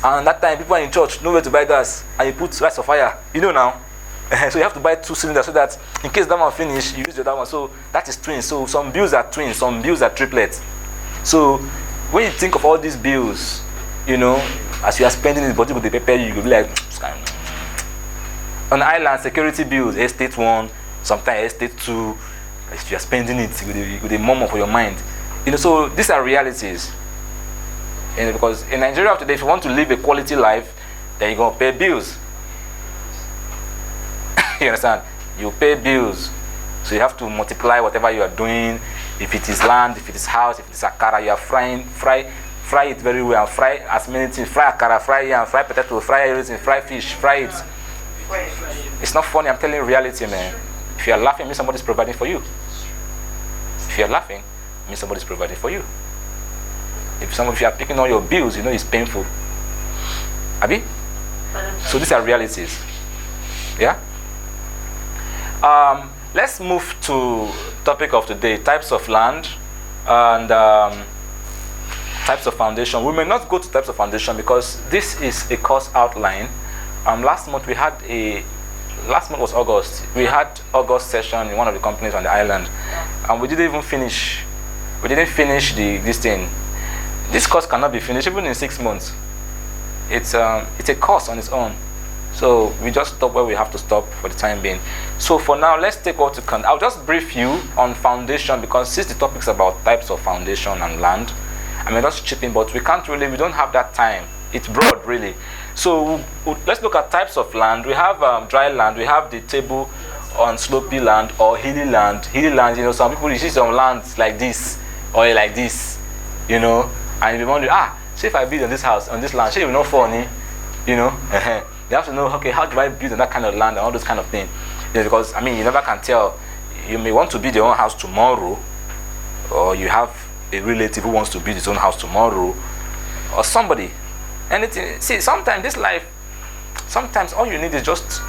And that time, people are in church, nowhere to buy gas, and you put rice or fire. You know now. So you have to buy 2 cylinders so that in case that one finish, you use the other one. So that is twins. So some bills are twins, some bills are triplets. So when you think of all these bills, as you are spending it, body will prepare you, you'll be like, on island, security bills, estate 1, sometimes estate 2, if you are spending it, with a murmur for your mind. So these are realities. Because in Nigeria today, if you want to live a quality life, then you're going to pay bills. You understand? You pay bills. So you have to multiply whatever you are doing. If it is land, if it is house, if it is akara, you are fry it very well, fry as many things, fry akara, fry yam, fry potato, fry everything, fry fish, fry it. It's not funny, I'm telling you reality, man. If you are laughing, it means somebody's providing for you. If you are laughing, it means somebody's providing for you. If you are picking all your bills, it's painful. Abi? So these are realities. Yeah? Let's move to topic of the day, types of land and types of foundation. We may not go to types of foundation because this is a course outline. Last month was August. We had August session in one of the companies on the island, and we didn't even finish. We didn't finish this thing. This course cannot be finished even in 6 months. It's a course on its own. So we just stop where we have to stop for the time being. So for now, let's take what you can. I'll just brief you on foundation because since the topic's about types of foundation and land, I mean just chip in, but we don't have that time. It's broad really. So let's look at types of land. We have dry land. We have the table on slopey land or hilly land. Hilly land, some people you see some lands like this or like this, and you wonder, say if I build on this house, on this land, say you're not funny, You have to know, okay, how do I build on that kind of land and all those kind of things? Because you never can tell. You may want to build your own house tomorrow, or you have a relative who wants to build his own house tomorrow, or somebody. Anything. See, sometimes this life, sometimes all you need is just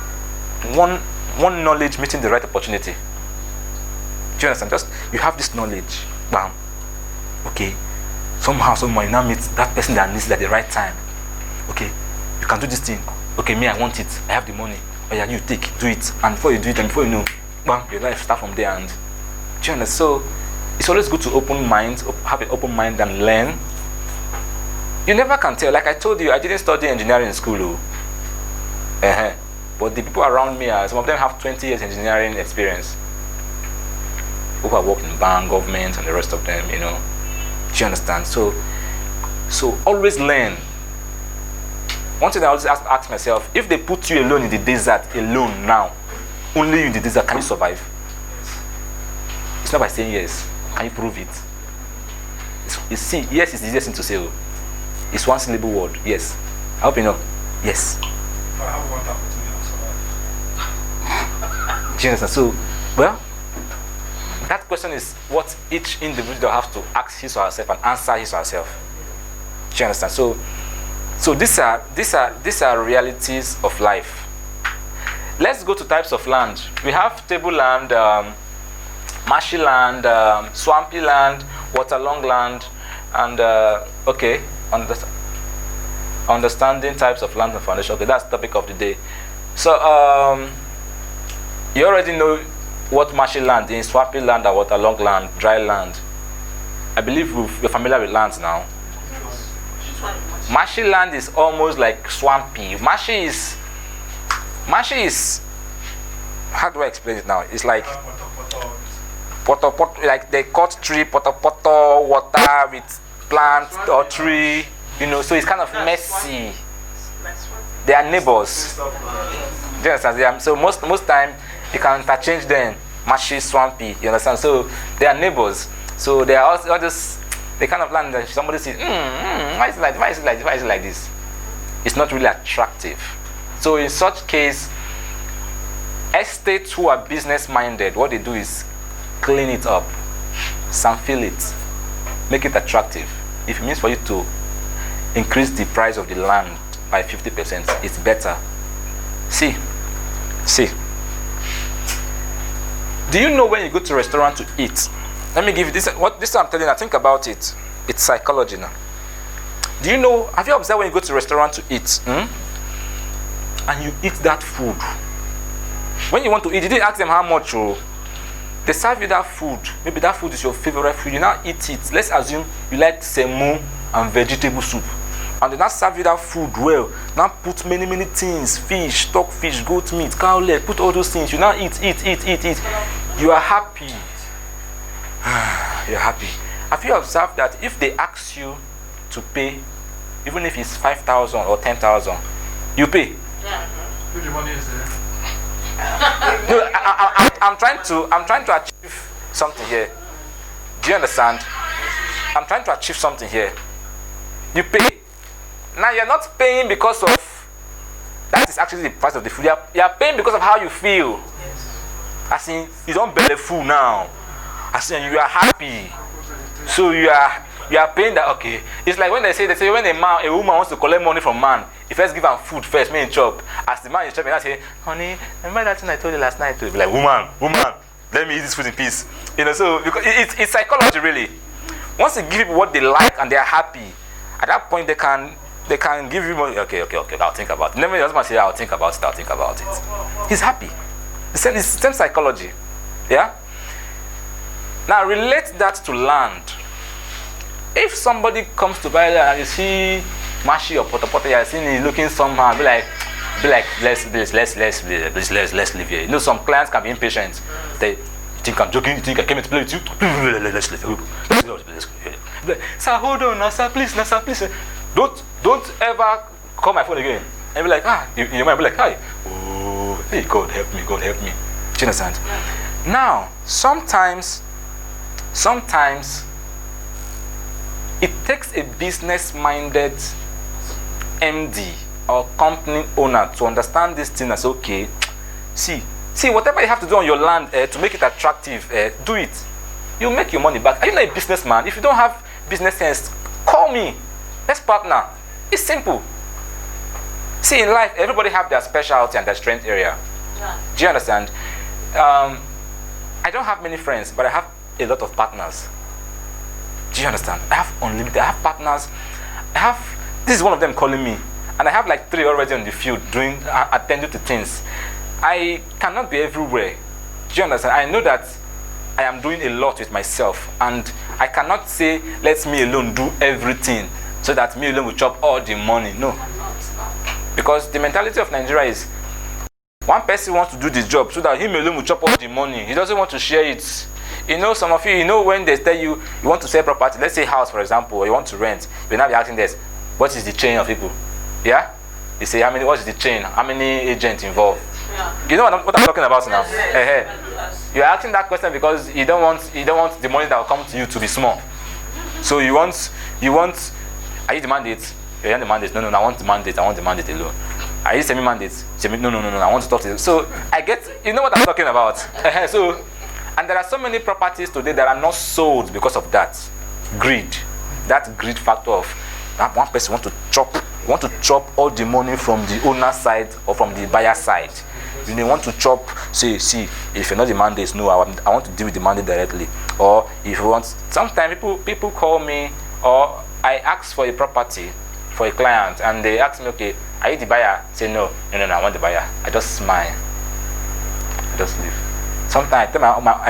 one knowledge meeting the right opportunity. Do you understand? Just you have this knowledge, bam. Okay, somehow, someone you now meet that person that needs it at the right time. Okay, you can do this thing. Okay, me, I want it. I have the money. Oh yeah, you take, do it. And before you do it, and before you know, bam, your life start from there. And do you understand? So it's always good to have an open mind and learn. You never can tell. Like I told you, I didn't study engineering in school. But the people around me, some of them have 20 years engineering experience. People who have worked in bank, government, and the rest of them, Do you understand? So always learn. One thing I always ask myself, if they put you alone in the desert, alone now, only you in the desert, can you survive? It's not by saying yes. Can you prove it? Yes is the easiest thing to say. It's one syllable word. Yes. I hope you know. Yes. I have one opportunity. Do you understand? So, well, that question is what each individual has to ask his or herself and answer his or herself. Do you understand? So these are realities of life. Let's go to types of land. We have tableland, marshy land, swampy land, waterlogged land, and understanding types of land and foundation. Okay, that's the topic of the day. So you already know what marshy land is, swampy land, and waterlogged land, dry land. I believe we're familiar with lands now. Marshy land is almost like swampy. Marshy is how do I explain it now? It's like like they cut tree, water with plant or tree, so it's kind of messy. They are neighbors. Do you understand? So most time you can interchange them, marshy, swampy, you understand? So they are neighbors. So they are all this, the kind of land that somebody says, why is it like this? It's not really attractive. So in such case, estates who are business minded, what they do is clean it up, fill it, make it attractive. If it means for you to increase the price of the land by 50%, it's better. See. Do you know when you go to a restaurant to eat? Let me give you this. What this I'm telling you, think about it. It's psychology now. Do you know? Have you observed when you go to a restaurant to eat, and you eat that food? When you want to eat, you didn't ask them how much. They serve you that food. Maybe that food is your favorite food. You now eat it. Let's assume you like semo and vegetable soup, and they now serve you that food well. Now put many things: fish, stockfish, goat meat, cow leg. Put all those things. You now eat. You are happy. You're happy. Have you observed that if they ask you to pay, even if it's 5,000 or 10,000, you pay? If the money is there. No, I'm trying to achieve something here. Do you understand? I'm trying to achieve something here. You pay. Now you're not paying because of that is actually the price of the food. You are paying because of how you feel. Yes. As in, you don't belly full now. As in, you are happy. So you are paying that. Okay. It's like when they say when a woman wants to collect money from man, he first give her food first, me in chop. As the man is chopping, I say, honey, remember that thing I told you last night? Be like, woman, let me eat this food in peace. So because it's psychology really. Once you give people what they like and they are happy, at that point they can give you money. Okay, I'll think about it. Never your husband say, I'll think about it. He's happy. It's the same psychology. Yeah? Now relate that to land. If somebody comes to buy land and you see mashi or potapoto, you're seeing it looking somehow, be like, let's live here. Some clients can be impatient. They think I'm joking, you think I came to play with you? Let's live. Sir, hold on, sir, please. Don't ever call my phone again and be like, in your mind be like, hi, oh, hey, God help me. Do you understand? Now, sometimes it takes a business-minded MD or company owner to understand this thing as okay. See, whatever you have to do on your land to make it attractive, do it. You make your money back. Are you not a businessman? If you don't have business sense, call me. Let's partner. It's simple. See, in life, everybody have their specialty and their strength area. Yeah. Do you understand? I don't have many friends, but I have a lot of partners. Do you understand? I have unlimited. I have partners. This is one of them calling me, and I have like 3 already on the field attending to things. I cannot be everywhere. Do you understand? I know that I am doing a lot with myself, and I cannot say, let me alone do everything so that me alone will chop all the money. No. Because the mentality of Nigeria is one person wants to do this job so that him alone will chop all the money. He doesn't want to share it. You know, some of you, when they tell you want to sell property, let's say house, for example, or you want to rent, you now be asking this, what is the chain of people? Yeah? You say, what is the chain? How many agents involved? Yeah. You know what I'm talking about now? Yes. You're asking that question because you don't want the money that will come to you to be small. So you want, are you the mandate? You're the mandate. No, I want the mandate alone. Are you semi-mandate? No, I want to talk to you. So I get, you know what I'm talking about. So, and there are so many properties today that are not sold because of that greed. That greed factor of that one person want to chop all the money from the owner side or from the buyer side. You may want to chop, say, see, if you're not the mandate, no, I want to deal with the mandate directly. Or if you want, sometimes people call me, or I ask for a property for a client, and they ask me, okay, are you the buyer? I say, no, I want the buyer. I just smile. I just leave. Sometimes I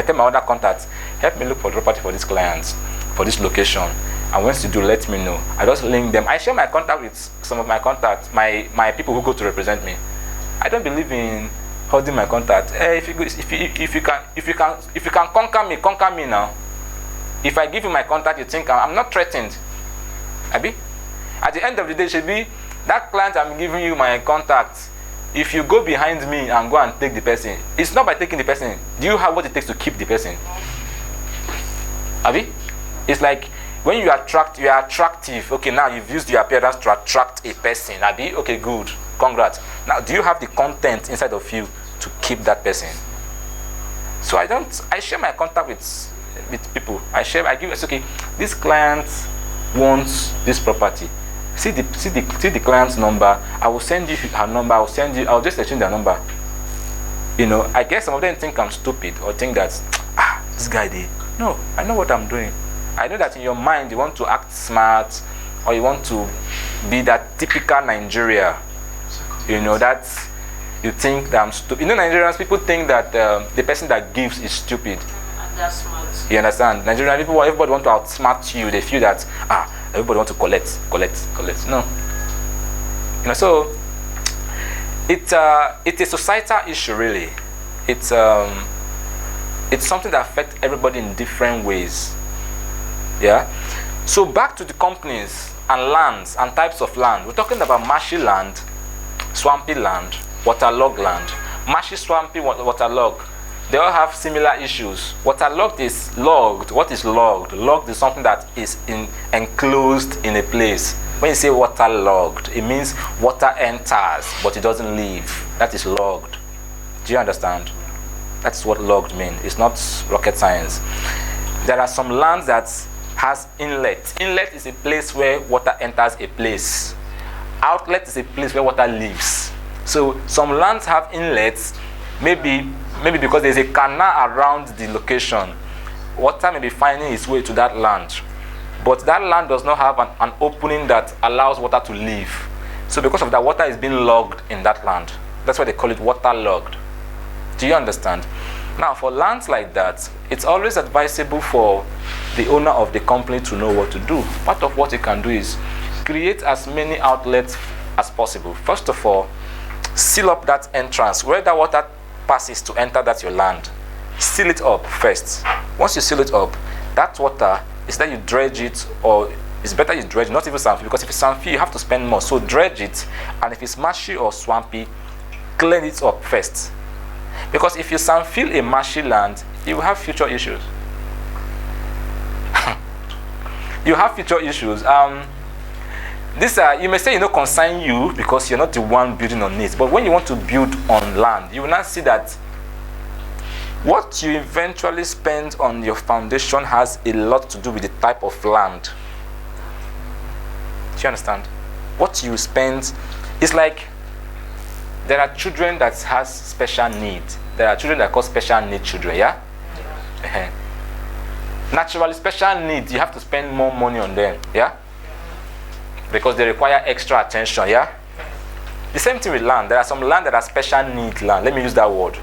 tell my other contacts, help me look for property for this client, for this location. And once you do, let me know. I just link them. I share my contact with some of my contacts, my people who go to represent me. I don't believe in holding my contact. Hey, if you can conquer me now. If I give you my contact, you think I'm not threatened. Abi? At the end of the day, should be that client I'm giving you my contact. If you go behind me and go and take the person, it's not by taking the person. Do you have what it takes to keep the person? Abi? It's like when you are attractive. Okay, now you've used your appearance to attract a person. Abi? Okay, good. Congrats. Now, do you have the content inside of you to keep that person? So I share my contact with people. I give us, okay, this client wants this property. See the client's number. I will send you her number. I'll just exchange their number. I guess some of them think I'm stupid or think that this guy did. No, I know what I'm doing. I know that in your mind you want to act smart, or you want to be that typical Nigeria. That you think that I'm stupid. Nigerians, people think that the person that gives is stupid. And that's smart. You understand? Nigerian people, everybody want to outsmart you. They feel that everybody want to collect. No. So it's a societal issue, really. It's something that affects everybody in different ways. Yeah. So back to the companies and lands and types of land. We're talking about marshy land, swampy land, waterlogged land. Marshy, swampy, waterlogged. They all have similar issues. Waterlogged is logged. What is logged? Logged is something that is enclosed in a place. When you say waterlogged, it means water enters, but it doesn't leave. That is logged. Do you understand? That's what logged means. It's not rocket science. There are some lands that has inlet. Inlet is a place where water enters a place. Outlet is a place where water leaves. So some lands have inlets, maybe because there's a canal around the location. Water may be finding its way to that land, but that land does not have an opening that allows water to leave. So because of that, water is being logged in that land. That's why they call it waterlogged. Do you understand? Now, for lands like that, it's always advisable for the owner of the company to know what to do. Part of what you can do is create as many outlets as possible. First of all, seal up that entrance where that water passes to enter that your land. Seal it up first. Once you seal it up, that water is that you dredge it, or it's better you dredge, not even swampy, because if it's swampy you have to spend more. So dredge it, and if it's marshy or swampy, clean it up first. Because if you sandfill a marshy land, you will have future issues. You have future issues. This you may say concern you because you're not the one building on it. But when you want to build on land, you will not see that what you eventually spend on your foundation has a lot to do with the type of land. Do you understand? What you spend is like there are children that has special needs. There are children that call special need children, yeah? Naturally, special needs, you have to spend more money on them, yeah? Because they require extra attention, yeah? The same thing with land. There are some land that are special need land. Let me use that word.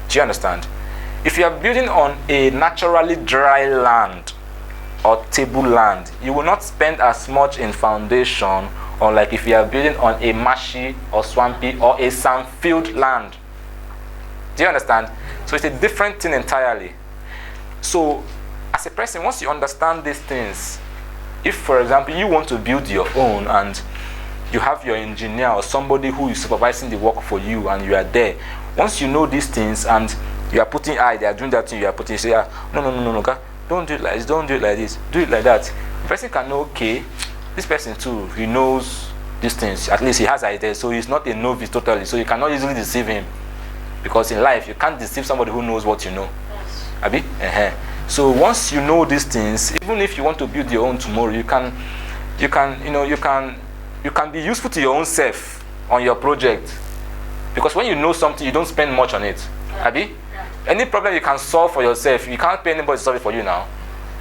Do you understand? If you are building on a naturally dry land or table land, you will not spend as much in foundation, or like if you are building on a marshy or swampy or a sand-filled land. Do you understand? So it's a different thing entirely. So as a person, once you understand these things, if for example you want to build your own and you have your engineer or somebody who is supervising the work for you and you are there, once you know these things and you are putting they are doing that thing, you are putting, say, no, okay? Don't do it like this, don't do it like this, do it like that. The person can know, okay, this person too, he knows these things, at least he has ideas, so he's not a novice totally, so you cannot easily deceive him. Because in life, you can't deceive somebody who knows what you know. Abi? So once you know these things, even if you want to build your own tomorrow, you can be useful to your own self on your project. Because when you know something, you don't spend much on it. Abi? Any problem you can solve for yourself, you can't pay anybody to solve it for you now.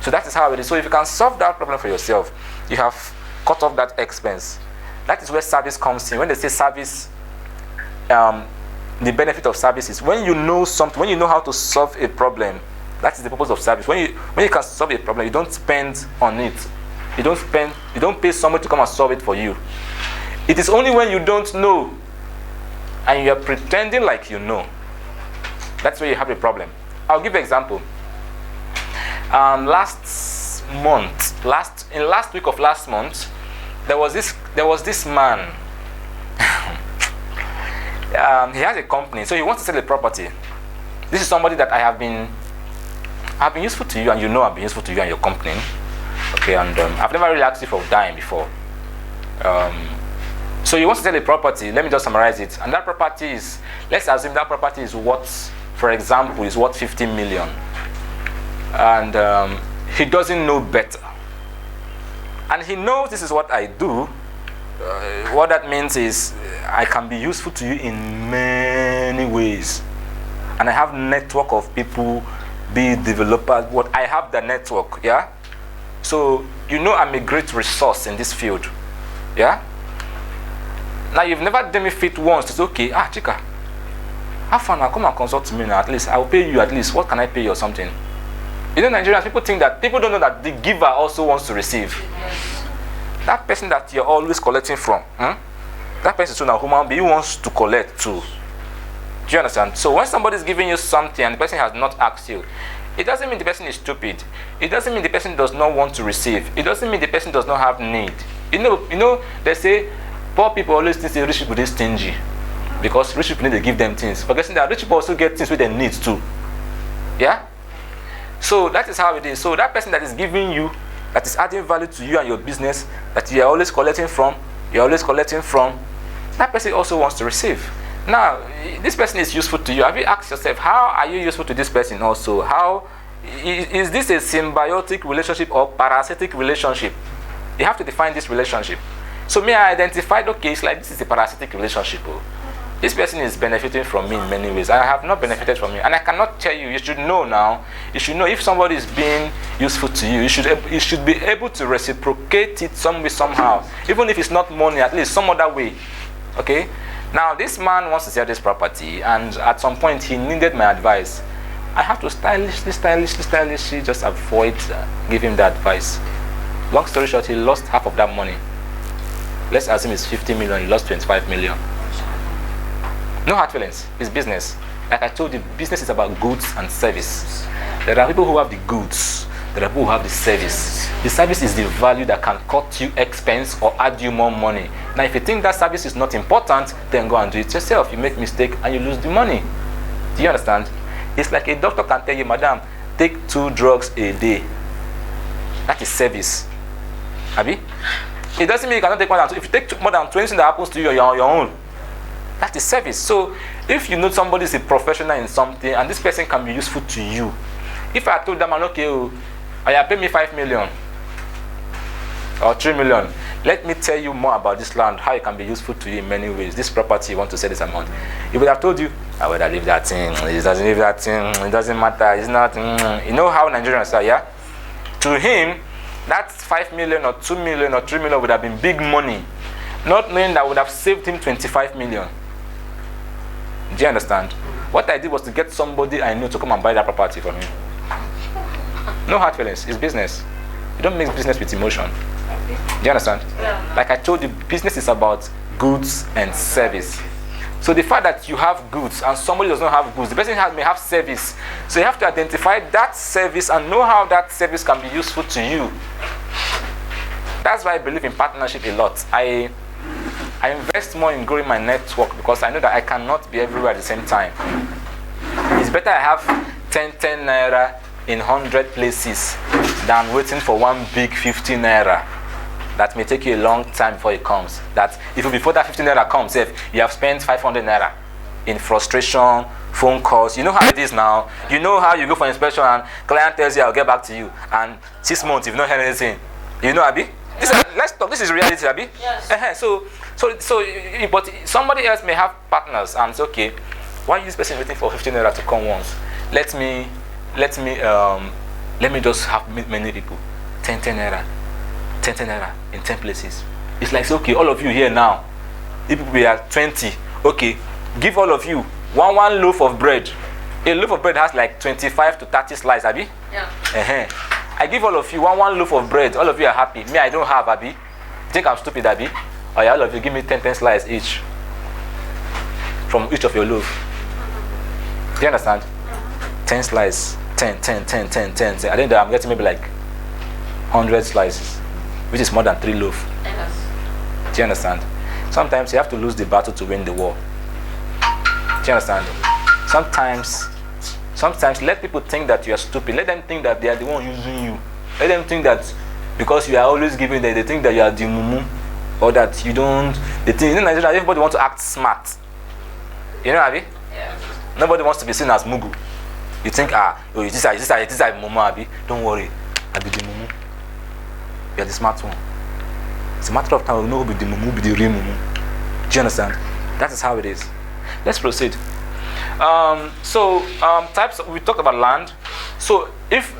So that is how it is. So if you can solve that problem for yourself, you have cut off that expense. That is where service comes in. When they say service, the benefit of service is when you know something, when you know how to solve a problem. That is the purpose of service. When you can solve a problem, you don't spend on it. You don't pay somebody to come and solve it for you. It is only when you don't know and you are pretending like you know, that's where you have a problem. I'll give you an example. Last week of last month, there was this man. He has a company, so he wants to sell a property. This is somebody that I've been useful to you, and you know I've been useful to you and your company. Okay, and I've never really asked you for a dime before. So he wants to sell a property. Let me just summarize it. And that property is, let's assume that property is worth, for example, is worth 50 million. And he doesn't know better. And he knows this is what I do. What that means is I can be useful to you in many ways. And I have network of people, be developers, what I have the network, yeah? So you know I'm a great resource in this field. Yeah? Now you've never done me fit once to say, okay, Chika, have fun now, come and consult me now, at least I'll pay you at least. What can I pay you or something? You know, Nigerians, people don't know that the giver also wants to receive. That person that you're always collecting from, that person is a human being, wants to collect too. Do you understand? So when somebody is giving you something and the person has not asked you, it doesn't mean the person is stupid. It doesn't mean the person does not want to receive. It doesn't mean the person does not have need. You know, they say poor people always think rich people are stingy because rich people need to give them things. Forgetting that rich people also get things with their needs too. Yeah? So that is how it is. So that person that is giving you, that is adding value to you and your business, that you are always collecting from, that person also wants to receive. Now, this person is useful to you. Have you asked yourself, how are you useful to this person also? How is this a symbiotic relationship or parasitic relationship? You have to define this relationship. So I identified, okay, it's like this is a parasitic relationship. This person is benefiting from me in many ways. I have not benefited from you. And I cannot tell you, you should know now, you should know if somebody is being useful to you, you should be able to reciprocate it some way, somehow. Even if it's not money, at least some other way. Okay? Now, this man wants to sell this property, and at some point, he needed my advice. I have to stylishly just avoid giving him the advice. Long story short, he lost half of that money. Let's assume it's 50 million, he lost 25 million. No hard feelings, it's business. Like I told you, business is about goods and service. There are people who have the goods, there are people who have the service. The service is the value that can cut you expense or add you more money. Now, if you think that service is not important, then go and do it yourself. You make mistake and you lose the money. Do you understand? It's like a doctor can tell you, madam, take 2 drugs a day. That is service. Abi? It doesn't mean you cannot take more than 2. If you take more than 20, that happens to you, you're on your own. That is service. So, if you know somebody is a professional in something and this person can be useful to you, if I told them, okay, pay me 5 million or 3 million, let me tell you more about this land, how it can be useful to you in many ways. This property, you want to sell this amount. He would have told you, I would have leave that thing. It doesn't leave that thing. It doesn't matter. It's not. You know how Nigerians are, yeah? To him, that 5 million or 2 million or 3 million would have been big money, not knowing that would have saved him 25 million. Do you understand? What I did was to get somebody I knew to come and buy that property for me. No hard feelings. It's business. You don't mix business with emotion. Do you understand? Yeah. Like I told you, business is about goods and service. So the fact that you have goods and somebody does not have goods, the person may have service. So you have to identify that service and know how that service can be useful to you. That's why I believe in partnership a lot. I invest more in growing my network because I know that I cannot be everywhere at the same time. It's better I have 10 naira in 100 places than waiting for one big 50 naira that may take you a long time before it comes. That if before that 50 naira comes, if you have spent 500 naira in frustration, phone calls. You know how it is now. You know how you go for inspection and client tells you I'll get back to you, and 6 months you've not heard anything. You know, Abi? Let's talk. This is reality, Abi. Yes. So, but somebody else may have partners, and it's okay. Why is this person waiting for 15 naira to come once? Let me just have many people. 10 naira in 10 places. It's like, okay, all of you here now. If we are 20, okay, give all of you one loaf of bread. A loaf of bread has like 25 to 30 slices, Abi. Yeah. I give all of you one loaf of bread. All of you are happy. Me, I don't have, Abi. Think I'm stupid, Abi? Oh yeah, all of you give me 10 slices each from each of your loaf. Do you understand? 10 slices, 10. I think that I'm getting maybe like 100 slices, which is more than 3 loaves. Yes. Do you understand? Sometimes you have to lose the battle to win the war. Do you understand? Sometimes let people think that you are stupid. Let them think that they are the one using you. Let them think that because you are always giving them, they think that you are the mumu, or that you don't. They think in Nigeria everybody wants to act smart. You know, Abi? Yeah. Nobody wants to be seen as mugu. You think, this is mumu, Abi. Don't worry, I be the mumu. You are the smart one. It's a matter of time. We know who be the mumu, be the real mumu. Do you understand? That is how it is. Let's proceed. Types. We talked about land. So if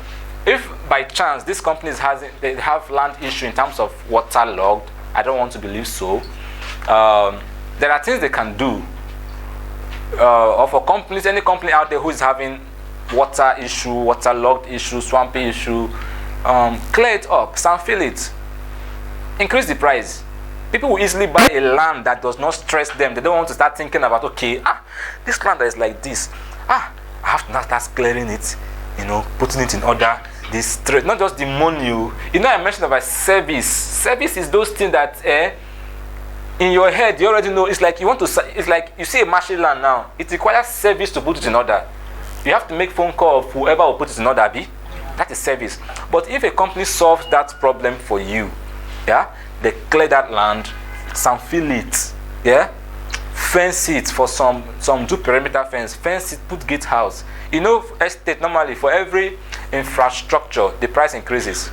by chance these companies they have land issue in terms of waterlogged, I don't want to believe so. There are things they can do. Or for companies, any company out there who is having water issue, waterlogged issue, swampy issue, clear it up, fill it, increase the price. People will easily buy a land that does not stress them. They don't want to start thinking about, okay, this land that is like this, I have to now start clearing it, putting it in order. This stress, not just the money. I mentioned about service. Service is those things that in your head you already know. It's like it's like you see a marshy land now. It requires service to put it in order. You have to make phone call of whoever will put it in order, Abi. That is service. But if a company solves that problem for you, they clear that land, fill it, fence it for some do perimeter fence it, put gatehouse. Estate normally for every infrastructure the price increases.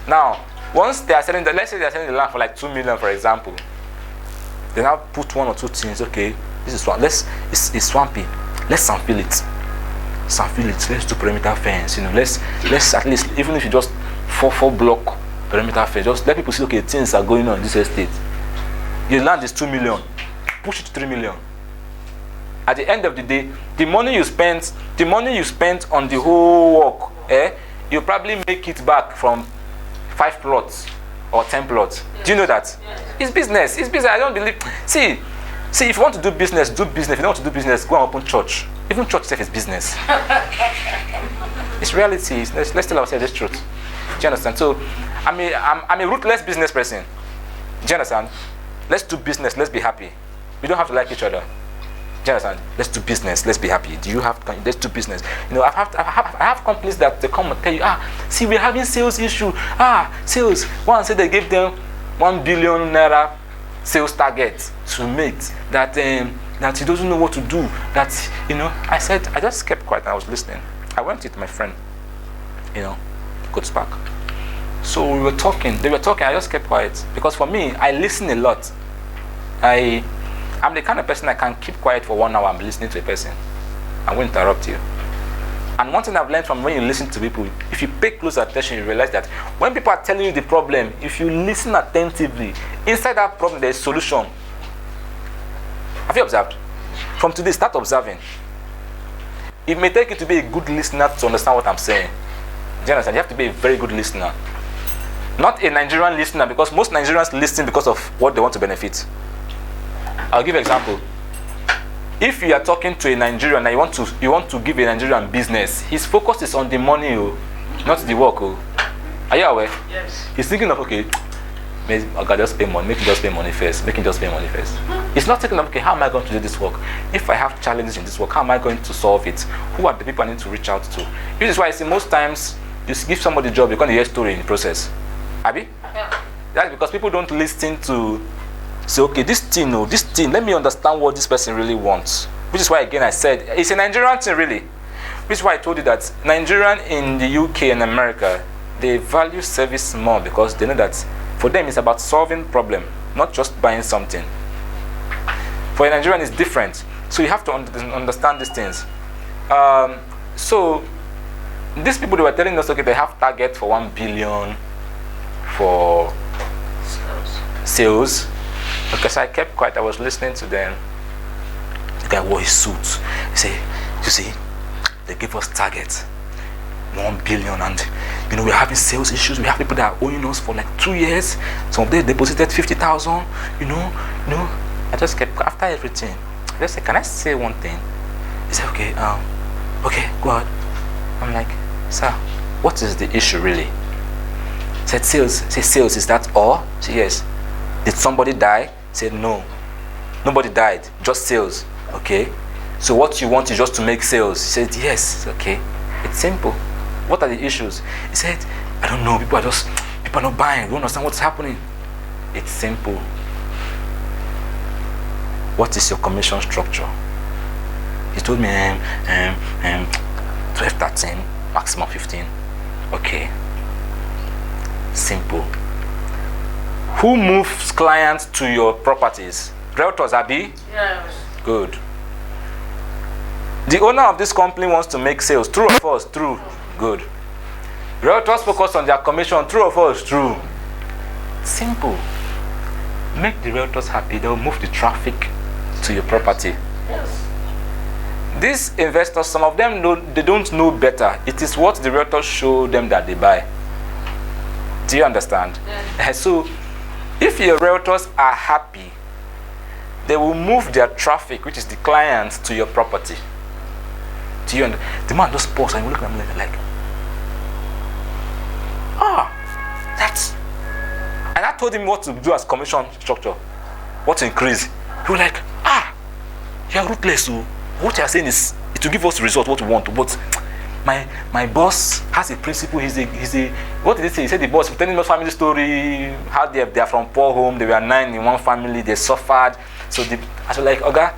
Now once they are selling let's say they are selling the land for like 2 million, for example, they now put 1 or 2 things. Okay, this is one. It's swampy. Let's fill it. Let's do perimeter fence. Let's at least, even if you just 4 block perimeter fence, just let people see, okay, things are going on in this estate. Your land is 2 million, push it to 3 million. At the end of the day, the money you spent on the whole work, you probably make it back from 5 plots or 10 plots. Do you know that? It's business. I don't believe. See, if you want to do business, do business. If you don't want to do business, go and open church. Even church itself is business. It's reality. Let's tell ourselves this truth. Do you understand? So, I'm a ruthless business person. Do you understand? Let's do business. Let's be happy. We don't have to like each other. Do you understand? Let's do business. Let's be happy. Let's do business. I have companies that they come and tell you, see, we're having sales issue. Sales. One said they gave them 1 billion naira sales target to meet. That he doesn't know what to do. I said, I just kept quiet and I was listening. I went with my friend, Coach Spark. So they were talking, I just kept quiet. Because for me, I listen a lot. I'm the kind of person I can keep quiet for 1 hour. I'm listening to a person. I won't interrupt you. And one thing I've learned from when you listen to people, if you pay close attention, you realize that when people are telling you the problem, if you listen attentively, inside that problem there is solution. Have you observed? From today, start observing. It may take you to be a good listener to understand what I'm saying. Do you understand? You have to be a very good listener. Not a Nigerian listener, because most Nigerians listen because of what they want to benefit. I'll give an example. If you are talking to a Nigerian and you want to give a Nigerian business, his focus is on the money, not the work. Are you aware? Yes. He's thinking of, okay, maybe I gotta just pay money, make him just pay money first, He's not thinking of, okay, how am I going to do this work? If I have challenges in this work, how am I going to solve it? Who are the people I need to reach out to? This is why I see most times you give somebody a job, you're going to hear a story in the process. Abi? Yeah. That's because people don't listen to say, okay, this thing, let me understand what this person really wants. Which is why, again, I said, it's a Nigerian thing, really. Which is why I told you that Nigerian in the UK and America, they value service more because they know that for them it's about solving problem, not just buying something. For a Nigerian, it's different. So you have to understand these things. So these people, they were telling us, okay, they have target for 1 billion for sales. Because I kept quiet, I was listening to them. The guy wore his suit. He said, you see, they gave us target 1 billion, and we're having sales issues. We have people that are owing us for like 2 years. Some of them deposited 50,000. I just kept, after everything, I just said, can I say one thing? He said, okay, go ahead. I'm like, sir, what is the issue really? He said, sales. He said, sales, is that all? I said, yes. Did somebody die? He said, no. Nobody died, just sales. Okay. So what you want is just to make sales? He said, yes. Okay. It's simple. What are the issues? He said, I don't know. People are not buying. We don't understand what's happening. It's simple. What is your commission structure? He told me 12, 13, maximum 15. Okay. Simple. Who moves clients to your properties? Realtors, Abi? Yes. Good. The owner of this company wants to make sales. True or false? True. Good. Realtors focus on their commission. True or false? True. Simple. Make the realtors happy. They'll move the traffic to your property. Yes. These investors, some of them they don't know better. It is what the realtors show them that they buy. Do you understand? Yes. So, if your realtors are happy, they will move their traffic, which is the clients, to your property. Do you understand? The man just paused and look at me like, that's. And I told him what to do as commission structure, what to increase. He was like, you're ruthless. So what you're saying is it will give us the result what we want. But my boss has a principle. He's a what did he say? He said the boss was telling me a family story, how they are from poor home, they were 9 in one family, they suffered. So I was like, okay,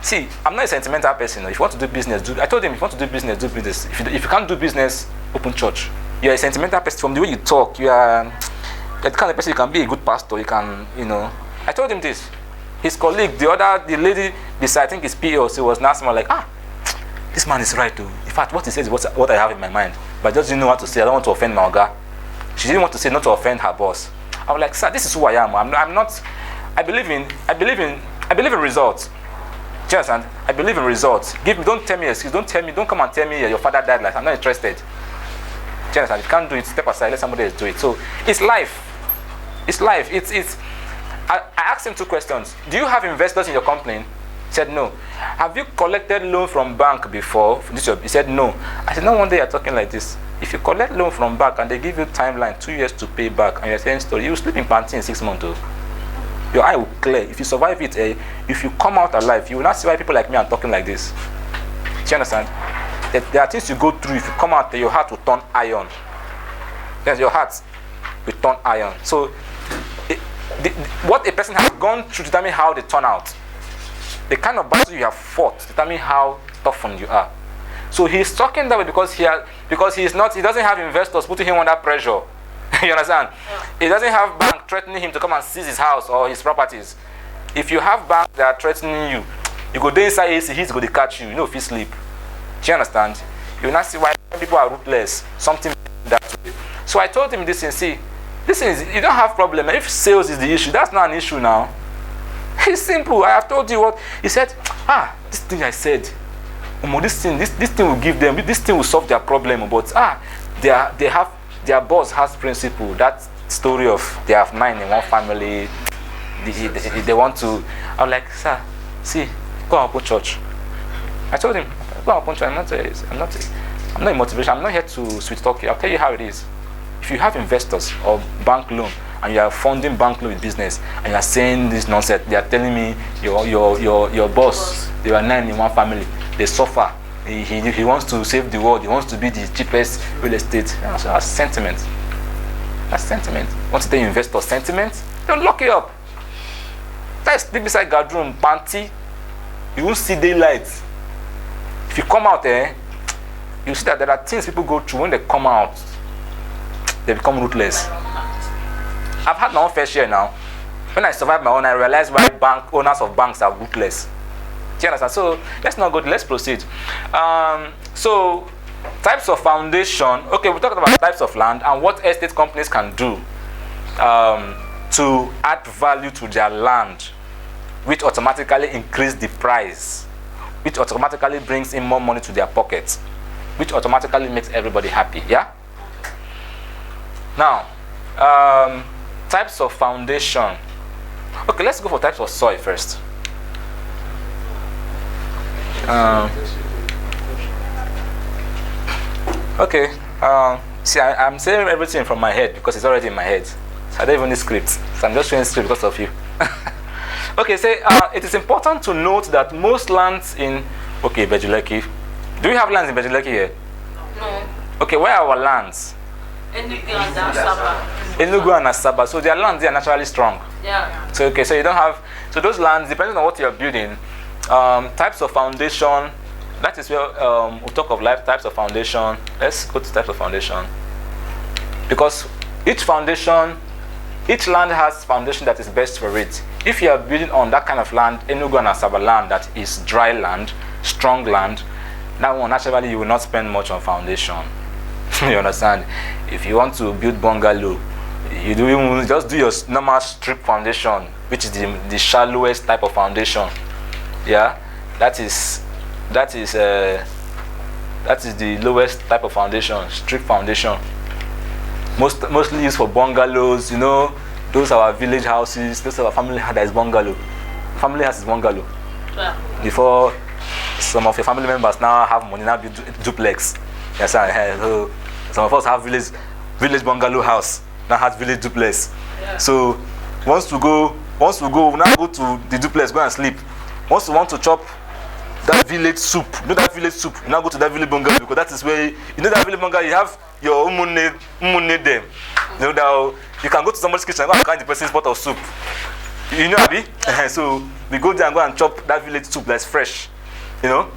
see, I'm not a sentimental person. If you want to do business, I told him, if you want to do business, do business. If you can't do business, open church. You're a sentimental person. From the way you talk, you're the kind of person. You can be a good pastor. You can, I told him this. His colleague, the lady beside, I think his PO, was now like, this man is right too. In fact, what he says is what I have in my mind. But I just didn't know what to say. I don't want to offend my Oga. She didn't want to say not to offend her boss. I was like, sir, this is who I am. I'm not. I believe in results. Do you understand? I believe in results. Don't tell me excuse. Don't come and tell me your father died. Like, I'm not interested. Do you understand? If you can't do it, step aside. Let somebody else do it. So it's life. It's life. I asked him 2 questions. Do you have investors in your company? He said no. Have you collected loan from bank before? He said no. I said, no wonder you're talking like this. If you collect loan from bank and they give you timeline 2 years to pay back and you're saying story, you will sleep in panty in 6 months. Your eye will clear. If you survive it, if you come out alive, you will not see why people like me are talking like this. Do you understand? There are things you go through. If you come out, your heart will turn iron. Yes, your heart will turn iron. So what a person has gone through determine how they turn out. The kind of battle you have fought determine how toughened you are. So he's talking that way because he doesn't have investors putting him under pressure. You understand? Yeah. He doesn't have bank threatening him to come and seize his house or his properties. If you have banks that are threatening you, you go there inside AC, he's going to catch you. You know if you sleep. Do you understand? You will not see why people are ruthless. Something that way. So I told him this and see, listen, you don't have problem. If sales is the issue, that's not an issue now. It's simple. I have told you what he said. This thing I said, this thing will give them, this thing will solve their problem. But they have, their boss has principle. That story of they have 9 in one family. They want to. I'm like, sir, see, go and open church. I told him, go and open church. I'm not a motivation. I'm not here to sweet talk you. I'll tell you how it is. If you have investors or bank loan and you are funding bank loan with business and you are saying this nonsense, they are telling me your boss, they are 9 in one family, they suffer. He wants to save the world. He wants to be the cheapest real estate. So that's sentiment. That's sentiment. Want to tell investors sentiment? Don't lock it up. Let's sleep beside Gadroom, panty. You won't see daylight. If you come out there, you see that there are things people go through when they come out. They become ruthless. I've had my own fair share now. When I survived my own, I realized why owners of banks are ruthless. Do you understand? So let's not go. Let's proceed. So types of foundation. Okay, we talked about types of land and what estate companies can do to add value to their land, which automatically increase the price, which automatically brings in more money to their pockets, which automatically makes everybody happy. Yeah. Now, types of foundation. Okay, let's go for types of soil first. Okay. See, I'm saying everything from my head because it's already in my head. So I don't even need script. So I'm just showing script because of you. Okay, say it is important to note that most lands in Bejuleki. Do we have lands in Bejuleki here? No. Okay, where are our lands? Enugu and Asaba. Enugu and Asaba. So their lands, they are naturally strong. Yeah. So okay, so you don't have, so those lands, depending on what you're building, types of foundation. That is where we'll talk of types of foundation. Let's go to types of foundation, because each land has foundation that is best for it. If you are building on that kind of land, Enugu and Asaba land, that is dry land, strong land, that one naturally you will not spend much on foundation. You understand? If you want to build bungalow, you just do your normal strip foundation, which is the shallowest type of foundation. Yeah, that is the lowest type of foundation, strip foundation. Mostly used for bungalows. You know, those are our village houses. Those are our family house that is bungalow. Family house is bungalow. Yeah. Before some of your family members now have money, now build duplex. Yes, so some of us have village bungalow house, now has village duplex. Yeah. So once we go now go to the duplex, go and sleep. Once you want to chop that village soup, you now go to that village bungalow, because that is where that village bungalow you have your umune them. You know that you can go to somebody's kitchen and go and find the person's pot of soup. You know, Abi? So we go there and go and chop that village soup that's fresh. You know?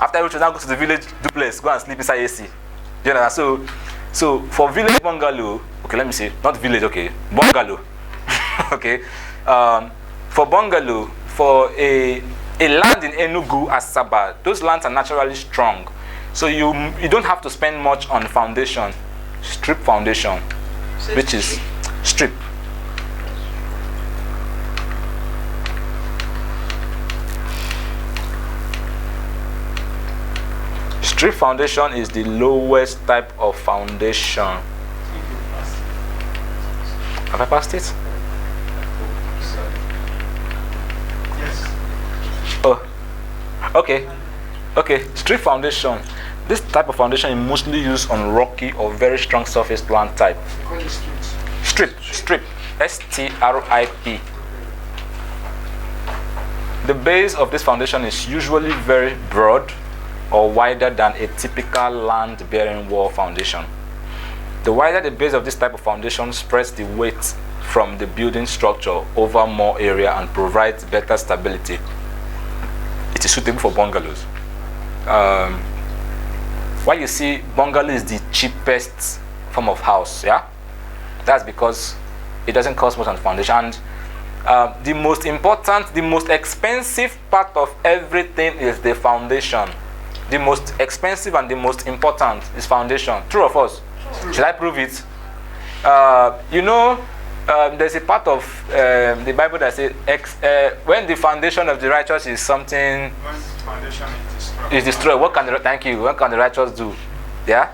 After which we now go to the village duplex, go and sleep inside AC. You know, so for village bungalow, okay, let me say, not village, okay, bungalow. Okay. For bungalow, for a land in Enugu, Asaba, those lands are naturally strong. So you don't have to spend much on foundation, strip foundation, So which is strip. Strip foundation is the lowest type of foundation. Have I passed it? Yes. Oh, okay. Strip foundation. This type of foundation is mostly used on rocky or very strong surface land type. We call it street. Strip. S-T-R-I-P. The base of this foundation is usually very broad or wider than a typical land-bearing wall foundation. The wider the base of this type of foundation spreads the weight from the building structure over more area and provides better stability. It is suitable for bungalows. Why you see bungalow is the cheapest form of house, yeah? That's because it doesn't cost much on foundation. And the most important, the most expensive part of everything is the foundation. The most expensive and the most important is foundation. True or false? True. Should I prove it? there's a part of the Bible that says, when the foundation of the righteous is something When the foundation is destroyed, what can the righteous do? Yeah.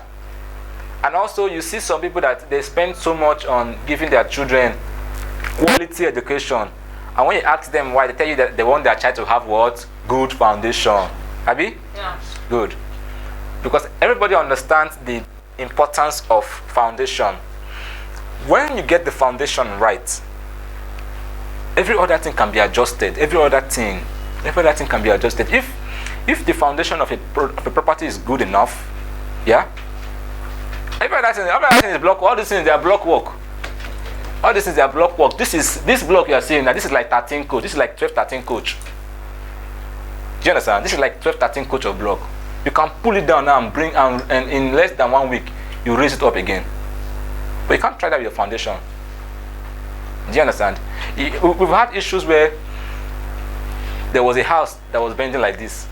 And also, you see some people that they spend so much on giving their children quality education, and when you ask them why, they tell you that they want their child to have what? Good foundation. Abi? Yeah. Good. Because everybody understands the importance of foundation. When you get the foundation right, every other thing can be adjusted. Every other thing can be adjusted. If the foundation of a property is good enough, yeah. Every other thing is block work. All these things, they are block work. All these things, they are block work. This block you are seeing now, this is like 13 coach. This is like 12, 13 coach. Do you understand? This is like 12, 13 coach of block. You can pull it down now and bring and in less than 1 week, you raise it up again. But you can't try that with your foundation. Do you understand? We've had issues where there was a house that was bending like this.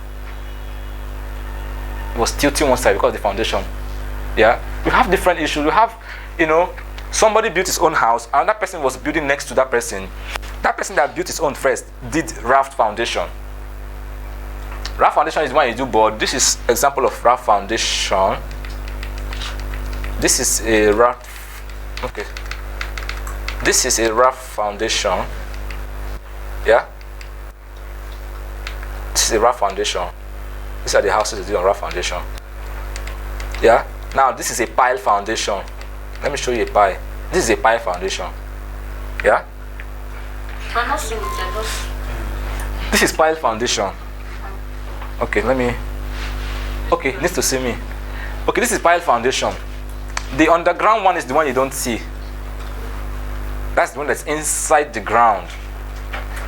It was tilting one side because of the foundation. Yeah, we have different issues. We have, somebody built his own house, another person was building next to that person. That person that built his own first did raft foundation. Raft foundation is when you do board. This is example of raft foundation. This is a raft. Okay. This is a raft foundation. Yeah. This is a raft foundation. These are the houses that do on raft foundation. Yeah. Now this is a pile foundation. Let me show you a pile. This is a pile foundation. Yeah. I'm not seeing it. This is pile foundation. Okay, Okay, needs to see me. Okay, this is pile foundation. The underground one is the one you don't see. That's the one that's inside the ground.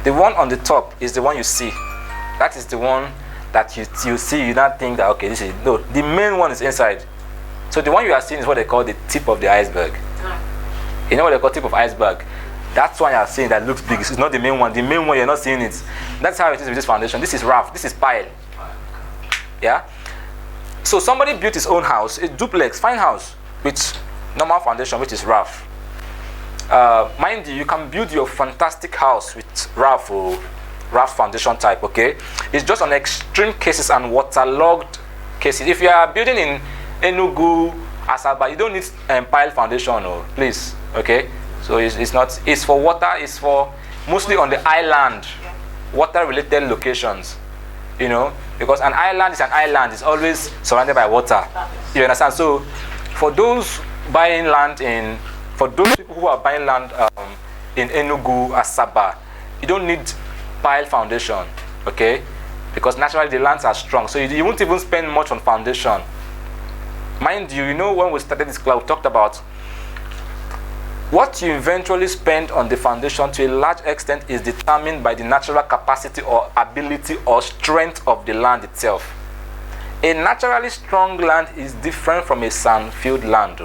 The one on the top is the one you see. That is the one that you see. You don't think that, okay, this is no. The main one is inside. So the one you are seeing is what they call the tip of the iceberg. You know what they call tip of iceberg? That's one you are seeing that looks big. It's not the main one. The main one you're not seeing it. That's how it is with this foundation. This is raft. This is pile. Yeah. So somebody built his own house, a duplex, fine house, with normal foundation, which is raft. Mind you, you can build your fantastic house with raft or raft foundation type. Okay. It's just on extreme cases and waterlogged cases. If you are building in Enugu, Asaba, you don't need pile foundation, please. Okay. So it's not. It's for water. It's for mostly on the island, water-related locations. Because an island is an island. It's always surrounded by water. You understand? So, for those buying land for those people who are buying land in Enugu, Asaba, you don't need pile foundation. Okay? Because naturally the lands are strong. So you won't even spend much on foundation. Mind you, when we started this class, we talked about what you eventually spend on the foundation to a large extent is determined by the natural capacity or ability or strength of the land itself. A naturally strong land is different from a sand-filled land.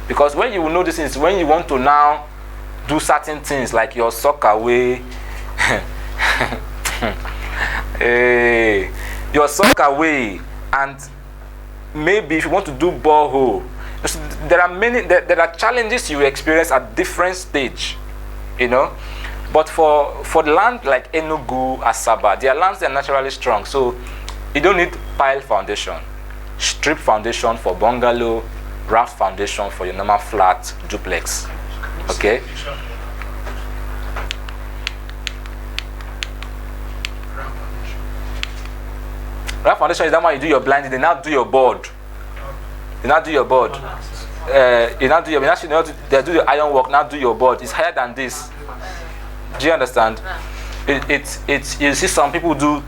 Because when you will know this is when you want to now do certain things like your soccer way, your soccer way, and maybe if you want to do borehole, there are challenges you experience at different stage, but for the land like Enugu, Asaba, their lands are naturally strong, so you don't need pile foundation. Strip foundation for bungalow, raft foundation for your normal flat duplex. Okay. Raft foundation is that one you do your blinding, they now do your board. They now do your board. They do the iron work, now do your board. It's higher than this. Do you understand? You see some people do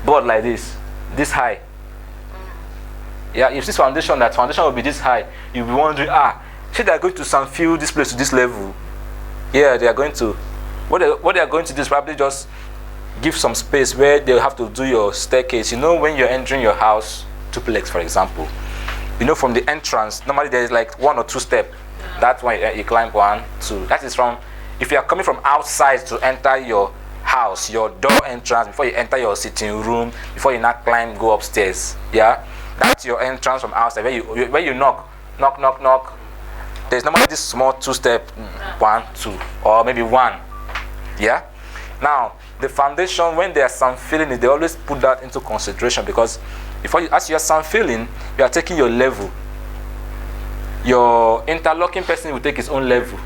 board like this high. Yeah, if this foundation, that foundation will be this high, you'll be wondering, see, they're going to fill this place to this level. Yeah, they are going to. What they are going to do is probably just give some space where they'll have to do your staircase. When you're entering your house, duplex, for example, from the entrance, normally there is like 1 or 2 steps. That's why you climb 1, 2. That is if you are coming from outside to enter your house, your door entrance, before you enter your sitting room, before you not go upstairs. Yeah, that's your entrance from outside where you knock. There's normally this small 2-step, 1, 2, or maybe 1. Yeah? Now, the foundation, when there's some filling, they always put that into consideration, because as you have some filling, you are taking your level. Your interlocking person will take his own level.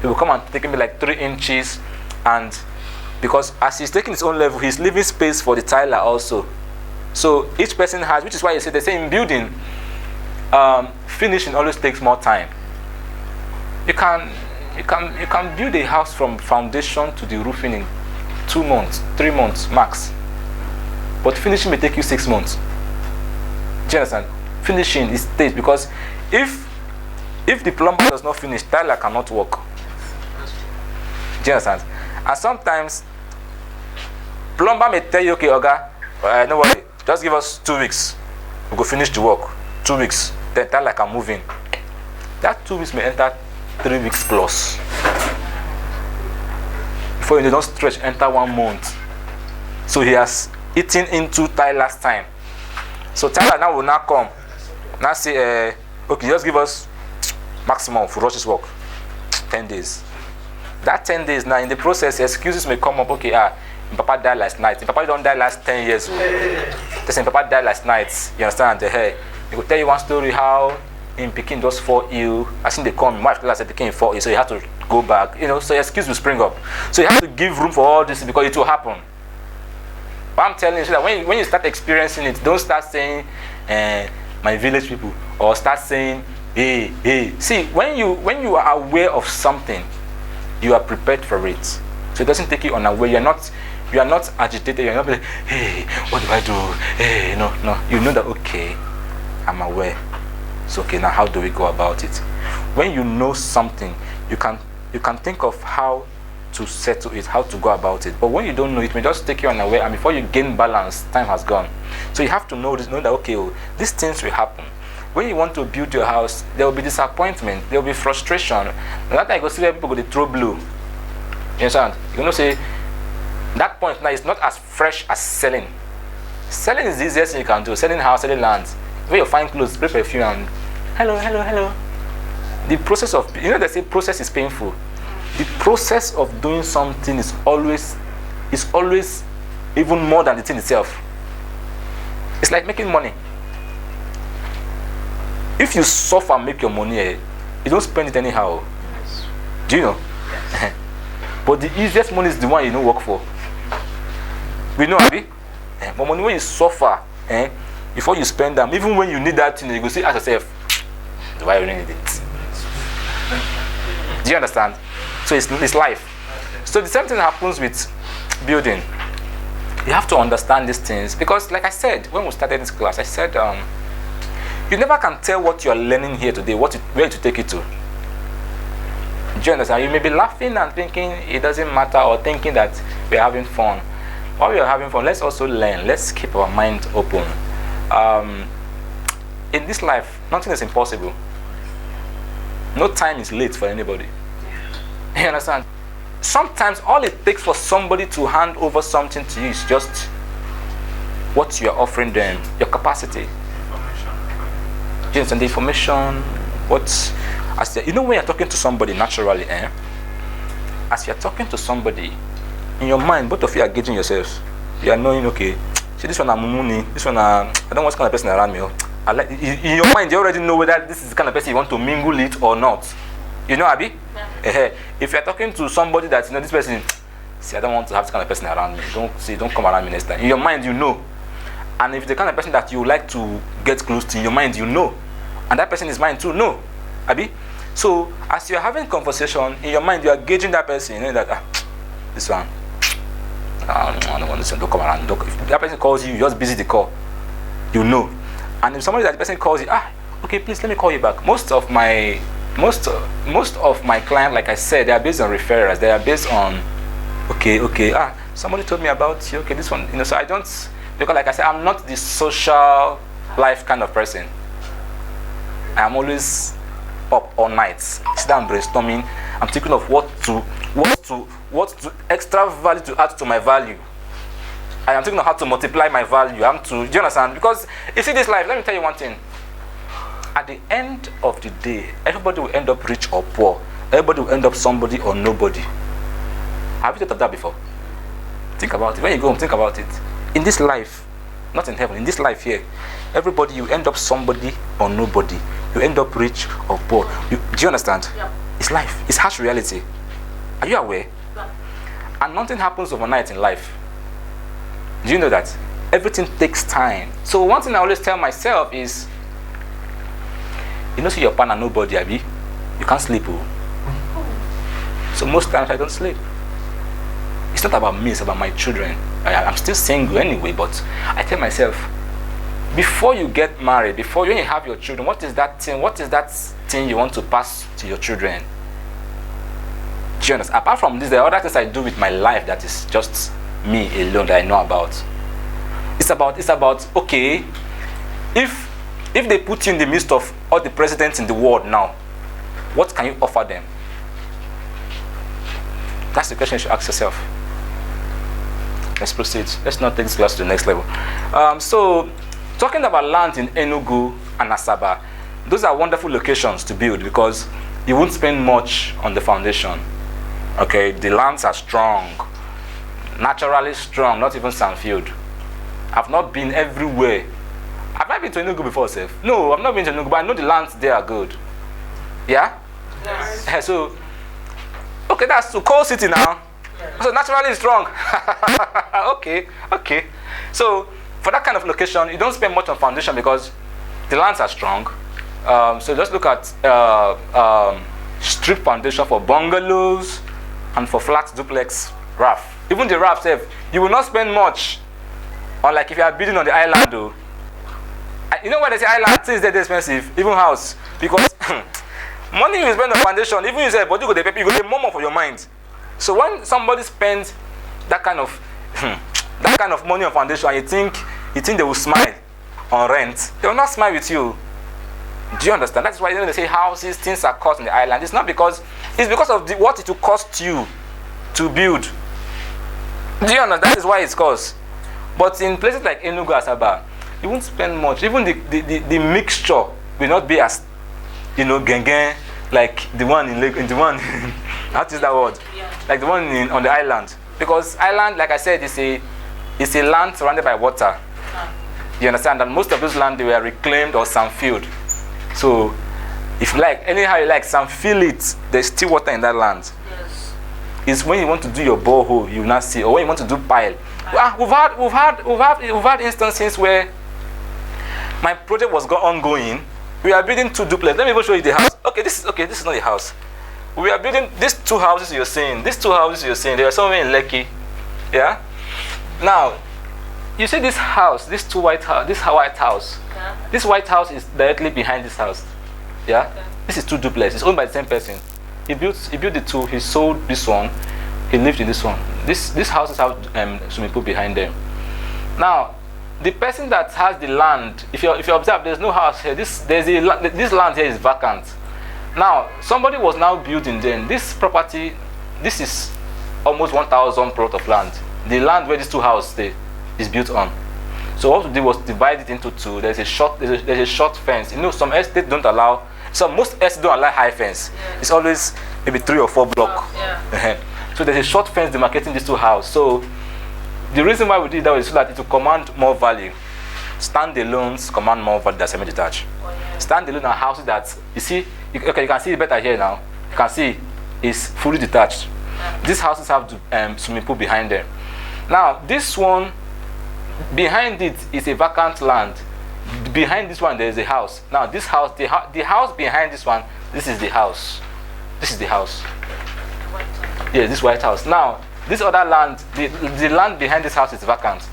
He will come and take me like 3 inches, and because as he's taking his own level, he's leaving space for the tiler also. So each person has, which is why they say in building, finishing always takes more time. You can build a house from foundation to the roofing in 2 months, 3 months max. But finishing may take you 6 months. Do you understand? Finishing is stage, because if the plumber does not finish, tiler cannot work. Do you understand? And sometimes plumber may tell you, okay, Oga, no worry, just give us 2 weeks. We go finish the work. 2 weeks. Then tiler can move in. That 2 weeks may enter 3 weeks plus. Before you don't stretch, enter 1 month. So he has eaten into tiler's time. So tiler now will now come. Now say, okay, just give us maximum for rush this work. 10 days. That 10 days now, in the process, excuses may come up. Okay, Papa died last night. Papa don't die last 10 years. They say Papa died last night. You understand? He will tell you one story how in Peking just fall ill. I think they come. My father said Peking fall ill, so you have to go back. So excuse will spring up. So you have to give room for all this, because it will happen. But I'm telling you so that when you start experiencing it, don't start saying my village people, or start saying hey. See, when you are aware of something, you are prepared for it. So it doesn't take you unaware. You are not agitated. You're not like, hey, what do I do? Hey, no. You know that, okay, I'm aware. So okay, now how do we go about it? When you know something, you can think of how to settle it, how to go about it. But when you don't know, it may just take you unaware, and before you gain balance, time has gone. So you have to know that, okay, these things will happen. When you want to build your house, there will be disappointment, there will be frustration. And that time you go see where people go to throw blue. You understand? You know, say that point now is not as fresh as selling. Selling is the easiest thing you can do. Selling house, selling land. Where you find clothes, spray perfume, and hello. The process of, they say process is painful. The process of doing something is always even more than the thing itself. It's like making money. If you suffer and make your money, you don't spend it anyhow. Yes. Do you know? Yes. But the easiest money is the one you don't work for. We know, Abi? But money when you suffer, before you spend them, even when you need that thing, you go say, ask yourself, do I really need it? Do you understand? So it's life. So the same thing happens with building. You have to understand these things, because like I said, when we started this class, I said, you never can tell what you are learning here today, where to take it to. Do you understand? You may be laughing and thinking it doesn't matter, or thinking that we're having fun. While we are having fun, let's also learn. Let's keep our mind open. In this life, nothing is impossible. No time is late for anybody. You understand? Sometimes all it takes for somebody to hand over something to you is just what you are offering them, your capacity. Do you understand? The information, when you're talking to somebody naturally, as you're talking to somebody, in your mind, both of you are gauging yourselves. You are knowing, okay, see, this one I'm Muni, this one I don't want this kind of person around me. In your mind, you already know whether this is the kind of person you want to mingle it or not. You know, Abi? Yeah. If you're talking to somebody that, this person, see, I don't want to have this kind of person around me. Don't come around me next time. In your mind, you know. And if the kind of person that you like to get close to, in your mind, you know. And that person is mine too, no. Abi? So, as you're having conversation, in your mind, you are gauging that person. You know that, this one, I don't want this one, don't come around. If that person calls you, you just busy the call. You know. And if somebody that person calls you, okay, please let me call you back. Most of my clients, like I said, they are based on referrals. They are based on, okay, somebody told me about you. Okay, this one, so I don't, because like I said, I'm not the social life kind of person. I'm always up all night, sit down brainstorming. I'm thinking of what to extra value to add to my value. I am thinking of how to multiply my value. Do you understand? Because you see this life, let me tell you one thing. at the end of the day, everybody will end up rich or poor. Everybody will end up somebody or nobody. Have you thought of that before? Think about it. When you go home, think about it. In this life, not in heaven, in this life here, everybody, you end up somebody or nobody. You end up rich or poor. Do you understand? Yeah. It's life. It's harsh reality. Are you aware? Yeah. And nothing happens overnight in life. Do you know that? Everything takes time. So one thing I always tell myself is, you know, see your partner nobody, Abi, you can't sleep. Oh. So most times I don't sleep. It's not about me, it's about my children. I'm still single anyway, but I tell myself, before you get married, before you have your children, what is that thing you want to pass to your children? Do you understand? Apart from this, there are other things I do with my life that is just me alone that I know about. It's about okay, if they put you in the midst of all the presidents in the world now, what can you offer them? That's the question you should ask yourself. Let's proceed. Let's not take this class to the next level. So, talking about land in Enugu and Asaba, those are wonderful locations to build because you won't spend much on the foundation. Okay, the lands are strong, naturally strong, not even sandfield. I've not been everywhere. Have I been to Enugu before, Seth? No, I've not been to Enugu, but I know the lands there are good. Yeah? Yes. So, okay, that's to coal city now. So naturally strong. okay. So for that kind of location, you don't spend much on foundation because the lands are strong. So just look at strip foundation for bungalows and for flat duplex roof. Even the roof itself, you will not spend much on, like if you are building on the island though. You know why they say island things that expensive, even house, because money you spend on foundation, even you say, but you go the more for your mind. So when somebody spends that kind of money on foundation, and you think they will smile on rent, they will not smile with you. Do you understand? That's why they say houses, things are cost in the island. It's because of what it will cost you to build. Do you understand? That is why it's cost. But in places like Enugu, Asaba, you won't spend much. Even the mixture will not be as, genge, like the one in the one. What is that word? Yeah. Like the one on the island. Because island, like I said, is a land surrounded by water. You understand? And most of those land, they were reclaimed or sandfilled. So, if you like, anyhow you like, sandfill it, there's still water in that land. Yes. It's when you want to do your borehole, you will not see, or when you want to do pile. We've had instances where my project was ongoing. We are building 2 duplexes. Let me even show you the house. Okay, this is not the house. We are building these 2 houses you're seeing. These 2 houses you're seeing, they are somewhere in Lekki. Yeah? Now, you see this house, this white house. Yeah. This white house is directly behind this house. Yeah? Okay. This is 2 duplexes. It's owned by the same person. He built the 2, he sold this one, he lived in this one. These houses have swimming pool behind them. Now, the person that has the land, if you observe, there's no house here. This land here is vacant. Now, somebody was now building then. This property, this is almost 1,000 plot of land. The land where these 2 houses stay is built on. So what we did was divide it into 2. There's a short fence. Some estates don't allow. Most estates don't allow high fence. Yeah. It's always maybe 3 or 4 blocks. Yeah. So there's a short fence demarcating these 2 houses. So the reason why we did that was so that it will command more value. Standalones command more value than semi-detached. Oh, yeah. Standalone are houses that you can see it better here now. You can see it's fully detached. Yeah. These houses have swimming pool behind them. Now this one, behind it is a vacant land. Behind this one there is a house. Now this house, the house behind this one, this is the house. This is the house. Yeah, this white house. Now this other land, the land behind this house is vacant.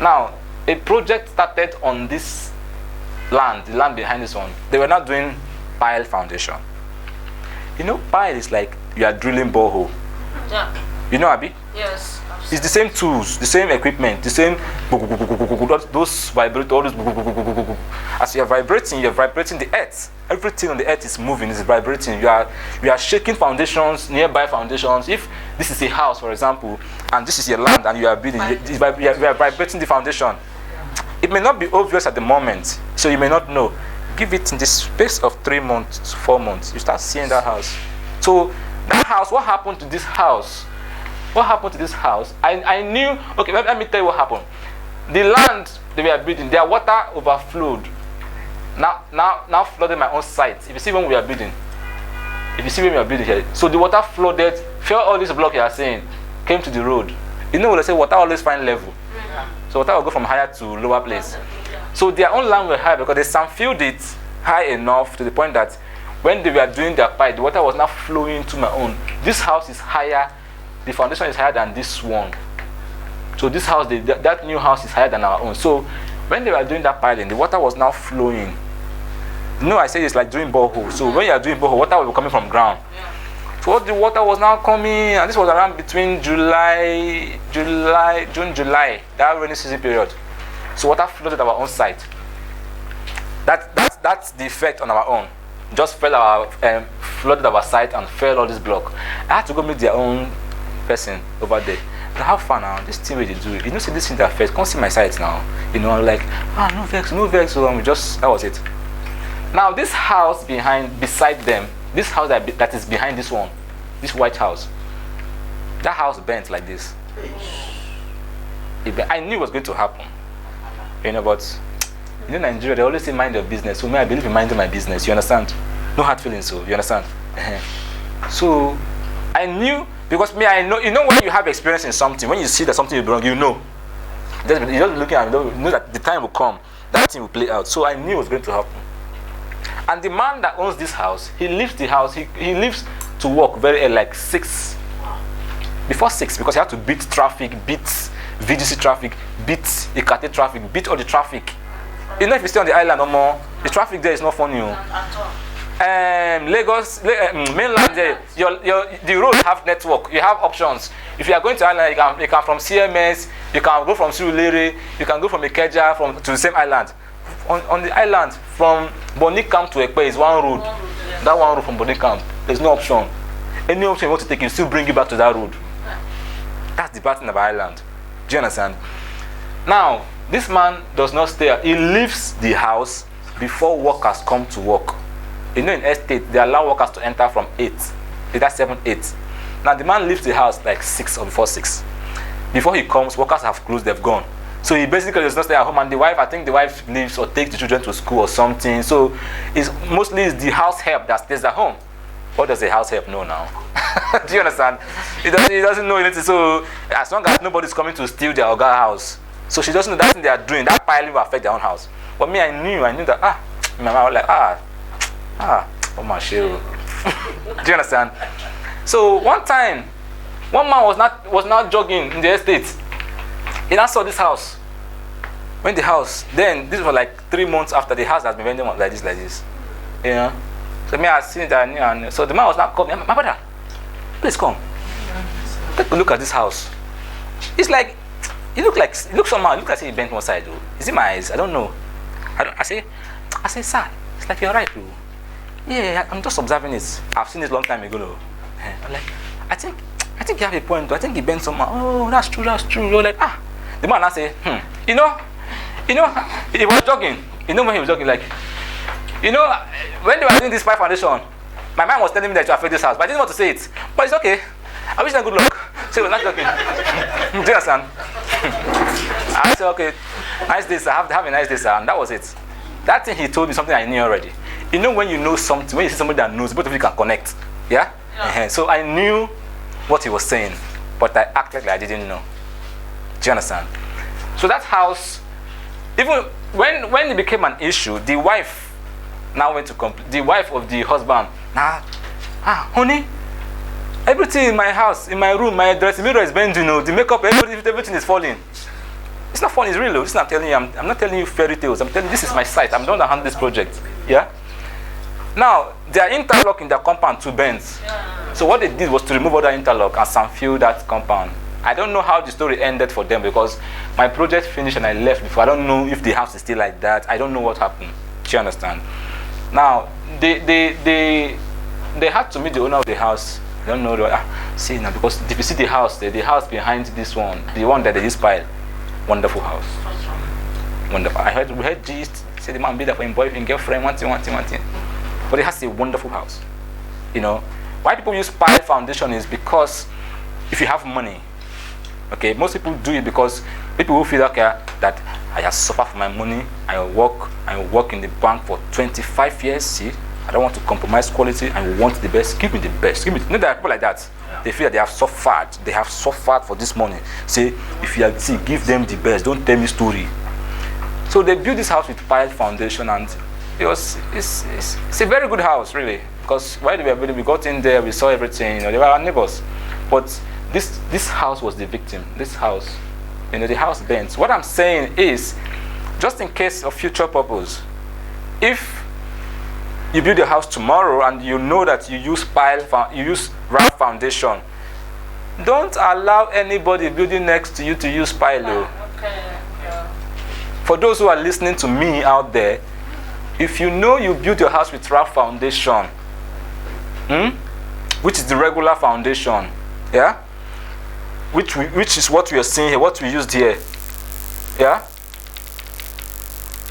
Now a project started on this land, the land behind this one. They were not doing pile foundation. Pile is like you are drilling borehole. Yeah. Abi? Yes. It's the same tools, the same equipment, the same those vibrate, all those. As you are vibrating the earth. Everything on the earth is moving, is vibrating. You are shaking foundations, nearby foundations. If this is a house, for example, and this is your land, and you are building, you are vibrating the foundation. It may not be obvious at the moment, so you may not know. give it in the space of 3 months to 4 months, you start seeing that house. So that house, what happened to this house? What happened to this house? I knew, okay, let me tell you what happened. The land they were building, their water overflowed. Now flooded my own site. If you see when we are building, here, so the water flooded, fell all this block you are seeing, came to the road. You know what they say, water always find level. So water will go from higher to lower place. So their own land were high because they sandfilled it high enough to the point that when they were doing their pipe, the water was not flowing to my own. This house is higher, the foundation is higher than this one. So this house, that new house is higher than our own. So when they were doing that piling, the water was now flowing. You know, I say it's like doing borehole. So when you are doing borehole, water will be coming from ground. So the water was now coming, and this was around between June, July, that rainy season period. So water flooded our own site. That's the effect on our own. Just flooded our site and fell all this block. I had to go meet their own person over there. But how far now? This thing really do it. You know, see this thing that first. Come see my site now. You know, I'm like, no vex. So that was it. Now this house beside them, this house that is behind this one, this white house, that house bent like this. I knew it was going to happen. You know, but you know, Nigeria, they always say mind your business. So me, I believe in minding my business. You understand? No hard feelings. So you understand? So I knew, because me, I know. You know, when you have experience in something, when you see that something is wrong, you know. You're just looking at it, you know that the time will come, that thing will play out. So I knew it was going to happen. And the man that owns this house, he leaves the house. He leaves to work very early, like 6. Before 6, because he had to beat traffic, beat VGC traffic, beat Ikate traffic, beat all the traffic. You know, if you stay on the island no more, the traffic there is not funny. Lagos, mainland there, the road have network. You have options. If you are going to island, you can from CMS, you can go from Surulere, you can go from Ikeja to the same island. On the island, from Boni Camp to Ekpe is one road. That one road from Boni Camp, there's no option. Any option you want to take, you still bring you back to that road. That's the bad thing about island. Do you understand? Now, this man does not stay. He leaves the house before workers come to work. You know, in estate, they allow workers to enter from 8. That's 7, 8. Now, the man leaves the house like 6 or before 6. Before he comes, workers have closed, they've gone. So he basically does not stay at home, and I think the wife leaves or takes the children to school or something. So it's mostly the house help that stays at home. What does the house help know now? Do you understand? He doesn't know anything. So as long as nobody's coming to steal their Oga house, so she doesn't know that thing they are doing. That piling will affect their own house. But me, I knew that. My mama was like, oh my shit. Do you understand? So one time, one man was not jogging in the estate. He now saw this house. When the house, then this was like 3 months after the house has been vending like this. You know? So me, I seen that, and so the man was not coming. My brother, please come. Take a look at this house. It's like, it looks somehow, it looks like he bent one side though. Is it my eyes? I don't know. I say, sir, it's like you're right though. Yeah, I'm just observing it. I've seen it a long time ago though. I'm like, I think you have a point though. I think he bent somehow. Oh, that's true. You're like, the man now say, you know, he was jogging. You know when he was jogging, like, you know, when they were doing this pipe foundation, my man was telling me that you affect this house, but I didn't want to say it. But it's okay. I wish them good luck. So he was not joking. Do you understand? I said, okay, nice day, sir. Have a nice day, sir. And that was it. That thing he told me something I knew already. You know when you know something, when you see somebody that knows, both of you can connect. Yeah? So I knew what he was saying, but I acted like I didn't know. Do you understand? So that house, even when it became an issue, the wife now went to complain. The wife of the husband, honey, everything in my house, in my room, my dressing mirror is bending, the makeup, everything is falling. It's not funny, it's real. This is not telling you, I'm not telling you fairy tales. I'm telling you this is my site. I'm the one that handle this project. Yeah? Now, they are interlocking their compound to bends. So what they did was to remove all the interlock and sandfill that compound. I don't know how the story ended for them because my project finished and I left before. I don't know if the house is still like that. I don't know what happened. Do you understand? Now, they had to meet the owner of the house. I don't know. See now, because if you see the house behind this one, the one that they just piled, wonderful house. Wonderful. We heard Say the man be there for him boyfriend, girlfriend, one thing. But it has a wonderful house. Why people use pile foundation is because if you have money, okay, most people do it because people who feel okay that I have suffered for my money, I work in the bank for 25 years, see, I don't want to compromise quality, I want the best, give me the best, give me. There are people like that. They feel that they have suffered for this money. Say, if you give them the best, don't tell me story. So they built this house with pile foundation, and it's a very good house, really. Because while we got in there, we saw everything. They were our neighbors. But this house was the victim. This house, the house bent. What I'm saying is, just in case of future purpose, if you build a house tomorrow and you know that you use wrap foundation, don't allow anybody building next to you to use pile. Okay. Yeah. For those who are listening to me out there, if you know you build your house with wrap foundation, which is the regular foundation, yeah, which is what we are seeing here, what we used here, yeah,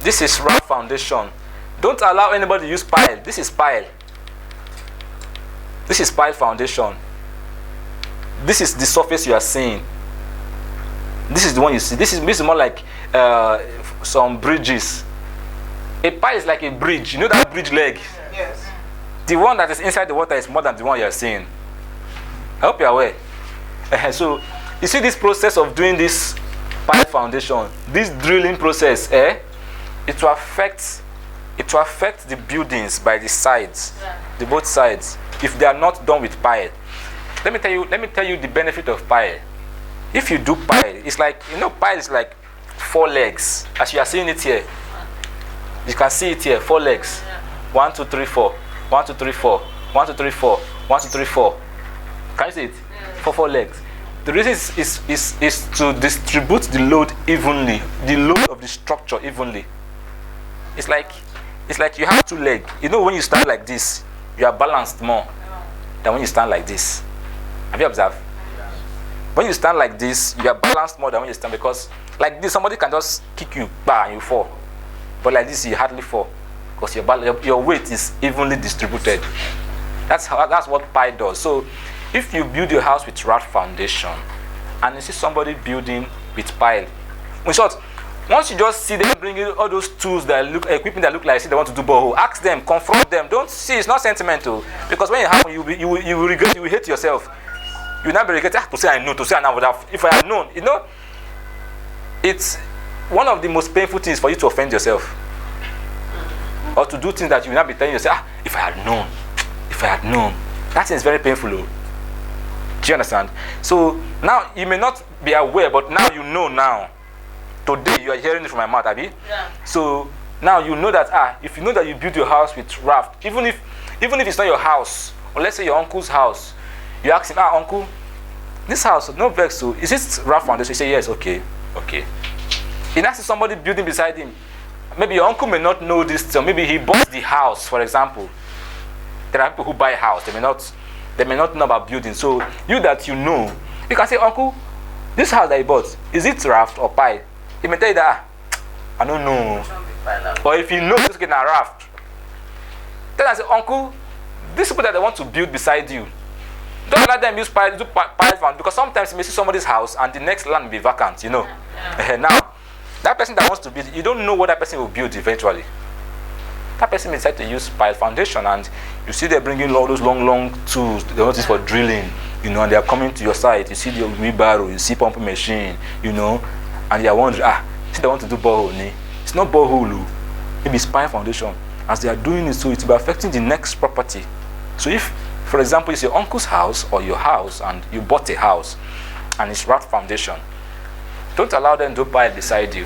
this is wrap foundation. Don't allow anybody to use pile. This is pile. This is pile foundation. This is the surface you are seeing. This is the one you see. This is more like some bridges. A pile is like a bridge. You know that bridge leg? Yes. The one that is inside the water is more than the one you are seeing. I hope you are aware. So you see this process of doing this pile foundation, this drilling process, it will affect the buildings by the sides, the both sides, if they are not done with pile. Let me tell you the benefit of pile. If you do pile, it's like, pile is like 4 legs, as you are seeing it here. You can see it here, 4 legs. 1, 2, 3, 4. 1, 2, 3, 4. 1, 2, 3, 4. 1, 2, 3, 4. Can you see it? 4 legs. The reason is to distribute the load evenly, the load of the structure evenly. It's like you have 2 legs. When you stand like this, you are balanced more than when you stand like this. Have you observed? When you stand like this, you are balanced more than when you stand, because like this, somebody can just kick you, and you fall. But like this, you hardly fall, because your weight is evenly distributed. That's what pile does. So if you build your house with wrap foundation, and you see somebody building with pile, in short, once you just see them bringing all those tools equipment that look like they want to do borehole, ask them, confront them. Don't see, it's not sentimental, because when it happens, you will regret, you will hate yourself. You will not be regretting to say I know, to say I know. If I had known, it's one of the most painful things for you to offend yourself, or to do things that you will not be telling yourself, if I had known. That is very painful. Do you understand? So now you may not be aware, but now you know now. Today you are hearing it from my mouth, Abby. Yeah. So now you know that if you know that you build your house with raft, even if it's not your house, or let's say your uncle's house, you ask him, uncle, this house, no vex, so is it raft foundation? He say yes, okay. He now sees somebody building beside him. Maybe your uncle may not know this, or maybe he bought the house, for example. There are people who buy a house, they may not know about building. So you can say, uncle, this house that you bought, is it raft or pile? He may tell you that, I don't know. Or if you know it's getting a raft, then I say, uncle, these people that they want to build beside you, don't let them use pile foundation, because sometimes you may see somebody's house and the next land will be vacant, Now, that person that wants to build, you don't know what that person will build eventually. That person may decide to use pile foundation, and you see they're bringing all those long tools, they want this for drilling, and they are coming to your site. You see the wheelbarrow, you see pumping machine, and you are wondering, see they want to do borehole. It's not borehole, maybe it's pile foundation. As they are doing it, so it will be affecting the next property. So if, for example, it's your uncle's house or your house, and you bought a house and it's wrap foundation, don't allow them to pile beside you.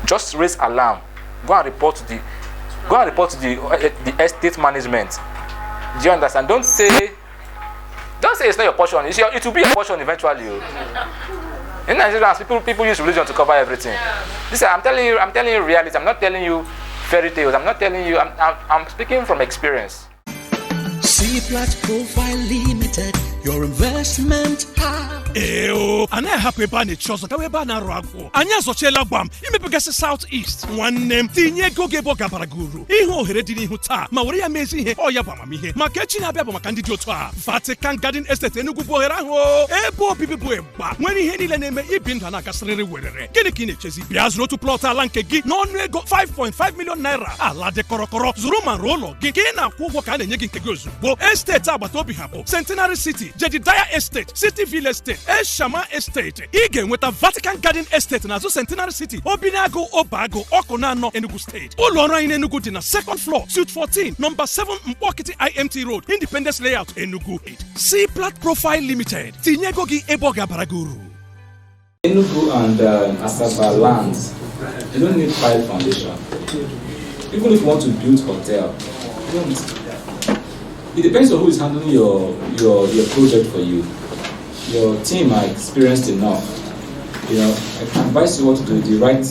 Just raise alarm. Go and report to the estate management. Do you understand? Don't say it's not your portion. It will be your portion eventually. In Nigeria, people use religion to cover everything. Listen, I'm telling you reality. I'm not telling you fairy tales. I'm not telling you. I'm speaking from experience. C Profile Limited, your investment hub. Eyo, anaghị hapụ ebe a na-echi ọzọ gawa ebe a na-arụ agwụ. Anyị azọchiela gbam imepegasị South East. Nwanne m tinye ego gị ebe ọ gabara gị uru. Ihe ohere dị n'ihu taa ma were ya mezi ihe ọ ya bụ amamihe. Maka echi na-abịa bụ maka ndị dị otu a. Vatican Garden Estate Enugu bụ ohere ahụ. Ebe obibi bụ ịgba. Nwere ihe niile na-eme ibi ndụ na-agasịrịrị werere. Gịnị ka ị na-echezi? Bịa zụrụ otu plọt ala nke gị n'ọnụ ego 5.5 million naira. Ala dị kọrọkọrọ. Zụrụ ma rụọ ụlọ gị ka ị na-akwụ ụgwọ ka a na-enye gị nke gị ozugbo. Estate agbata obi ha bụ Centenary City, Jedediah Estate, City Village Estate, Eshama Estate. Ị ga-enweta Vatican Garden Estate n'azụ Centenary City, Obinago, Obago, Okonano, Enugu State. Ụlọ ọrụ anyị n'Enugu dị na second floor, suite 14, number 7 Mkpokiti IMT Road, Independence Layout, Enugu. C Plat Profile Limited. Tinye ego gị ebe ọ ga-abara gị uru. Enugu and Asaba lands, you don't need pile foundation. Even if you want to build hotel, you don't. It depends on who is handling your project for you. Your team are experienced enough. You know, I can advise you what to do, the right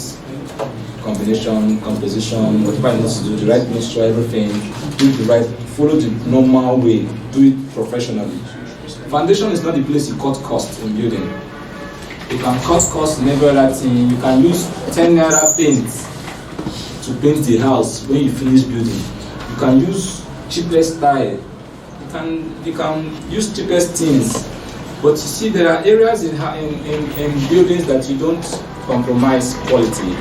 combination, composition, whatever you need to do, the right mixture, everything, do the right, follow the normal way, do it professionally. Foundation is not the place you cut cost in building. You can cut cost in every other thing. You can use 10 naira paint to paint the house when you finish building. You can use cheapest style. You can use cheapest things. But you see, there are areas in buildings that you don't compromise quality.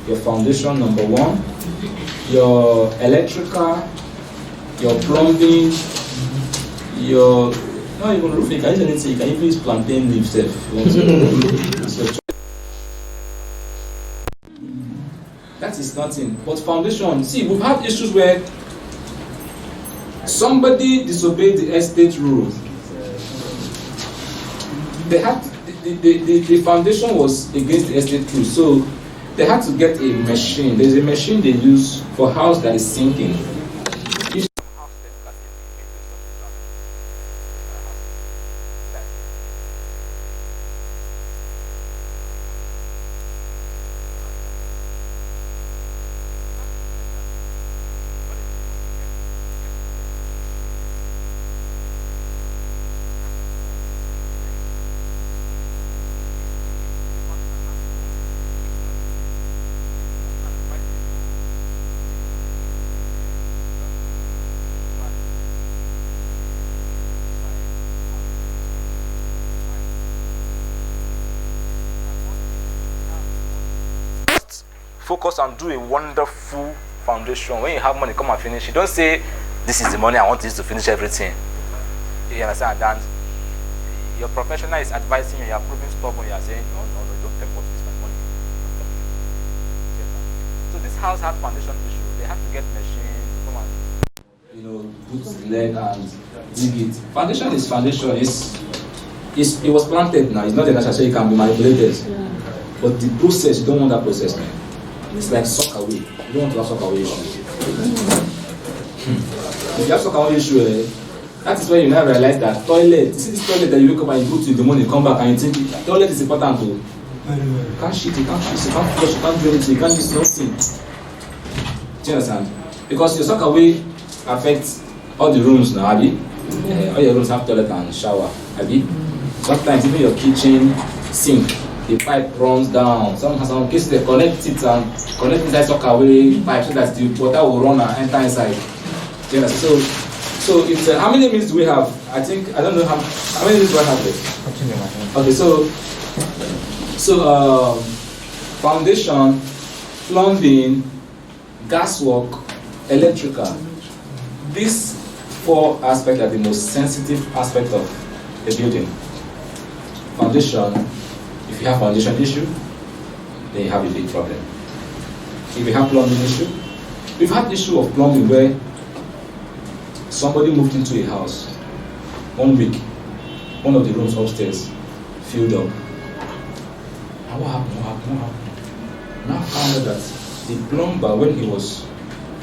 Your foundation, number one. Your electrical, your plumbing, your not even roofing. You can even use plantain leaves if you want to. That is nothing. But foundation, see, we've had issues where somebody disobeyed the estate rules. They had the foundation was against the estate rules, so they had to get a machine. There's a machine they use for a house that is sinking. Focus and do a wonderful foundation. When you have money, come and finish. You don't say, this is the money I want this to finish everything. You understand? And your professional is advising you, you are proving stubborn, you are saying, no, don't take what is my money. So this house had foundation issue. They have to get machines to come and put the leg and dig it. Foundation is foundation. It was planted now. It's not a natural, so it can be manipulated. Yeah. But the process, you don't want that process, man. It's like sock away. You don't want to have sock away issue. If you have sock away issue, that is when you now realize that toilet. You see this toilet that you wake up and you go to in the morning, come back and you think toilet is important too. You can't shit, you can't piss, you can't flush, you can't do anything, you can't use nothing. Do you understand? Because your sock away affects all the rooms now, Abby. All your rooms have toilet and shower, Abby. Sometimes even your kitchen sink. The pipe runs down. Some cases they connect it and connect inside sockaway pipe so that the water will run and enter inside. Yeah, so it's how many minutes do we have? I don't know how many minutes do I have left? Okay, so foundation, plumbing, gas work, electrical. These 4 aspects are the most sensitive aspect of the building. Foundation. If you have foundation issue, then you have a big problem. If you have plumbing issue, we've had issue of plumbing where somebody moved into a house 1 week, one of the rooms upstairs filled up. And what happened? Now I found out that the plumber, when he was,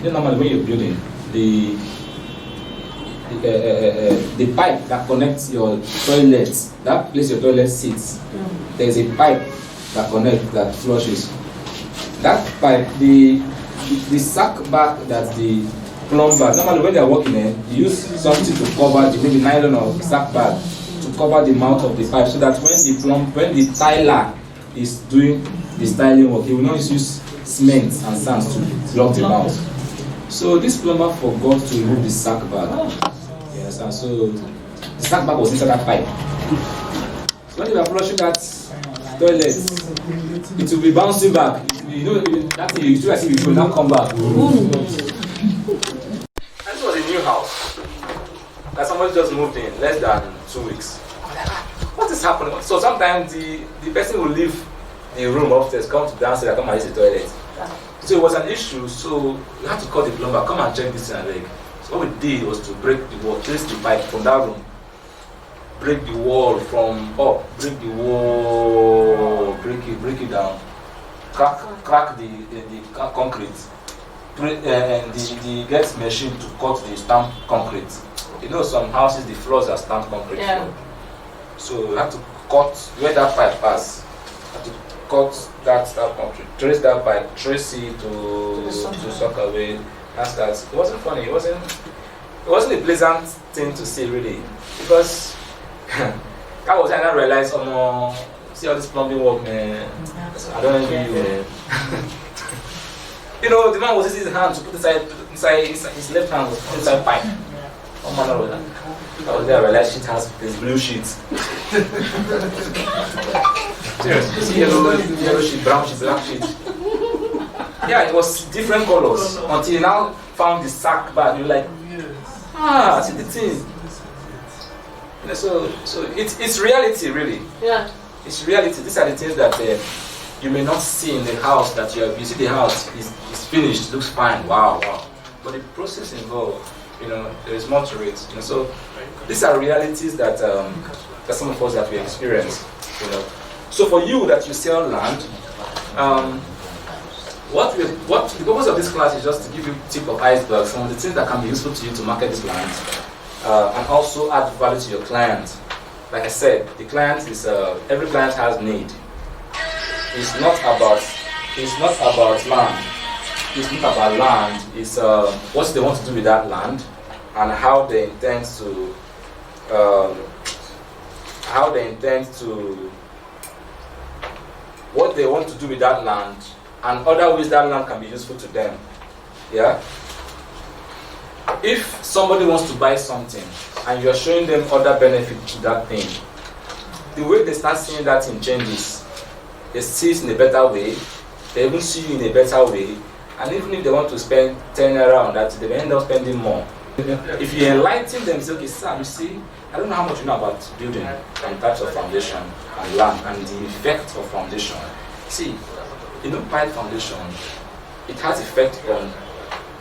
normally when you're building, the pipe that connects your toilet, that place your toilet sits, there's a pipe that connects, that flushes. That pipe, the sack bag that the plumber, normally when they're working there, you use something to cover, maybe nylon or sack bag, to cover the mouth of the pipe so that when the tiler is doing the styling work, he will not use cement and sand to block the mouth. So this plumber forgot to remove the sack bag. Yes, and so the sack bag was inside that pipe. So when you are flushing that toilet, it will be bouncing back. You know that thing you do as if it will not come back. This was a new house that somebody just moved in less than 2 weeks. What is happening? So sometimes the person will leave the room upstairs, come to downstairs, and come and use the toilet. So it was an issue. So we had to call the plumber, come and check this and So what we did was to break the wall, trace the pipe from that room, break the wall from up, break the wall, break it down, crack the concrete, and the get machine to cut the stamped concrete. You know, some houses the floors are stamped concrete. Yeah. So we had to cut where that pipe passed. Had to cut that stamped concrete, trace that pipe, trace it to suck away. That's that. It wasn't funny. It wasn't a pleasant thing to see really, because that was when I realized, oh no, see all this plumbing work, man. I don't envy you, man. You know, the man was using his hand to put inside his left hand was put inside pipe. Oh man, that was there. I realized shit has this blue sheet. Seriously, see yellow sheet, brown sheet, black sheet. Yeah, it was different colors until you now found the sack bag. You're like, see the thing. You know, so it's reality, really. Yeah. It's reality. These are the things that you may not see in the house that you see the house is finished, looks fine, wow. But the process involved, you know, there is more to it. You know, so these are realities that some of us that we experience. You know, so for you that you sell land, what the purpose of this class is just to give you tip of iceberg, some of the things that can be useful to you to market this land, and also add value to your client. Like I said, the client is every client has need. It's not about land. It's not about land. It's what they want to do with that land, and how they intend to what they want to do with that land, and other ways that land can be useful to them. Yeah. If somebody wants to buy something and you are showing them other benefits to that thing, the way they start seeing that thing changes. They see it in a better way, they even see you in a better way, and even if they want to spend 10 naira on that, they will end up spending more. If you enlighten them, say, okay, sir, you see, I don't know how much you know about building and types of foundation and land and the effect of foundation. See, you know, pipe foundation, it has effect on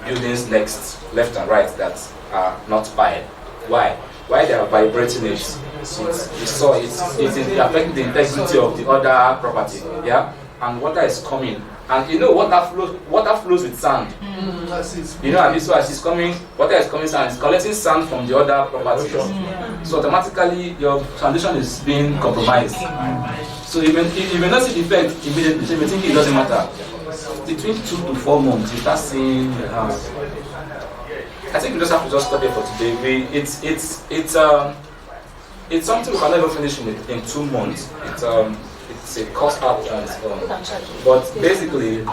buildings next, left and right that are not pipe. Why? Why they are vibrating it? You saw it affecting the integrity of the other property. Yeah, and water is coming, and you know water flows with sand. You know, and so as it's coming, water is coming, sand is collecting sand from the other property. So automatically your foundation is being compromised. So you may not see the effect immediately. So you may think it doesn't matter. Between 2 to 4 months, you start seeing the house. I think we just have to just stop here for today. It's something we can never finish in 2 months. It's a cost out on its own. But basically,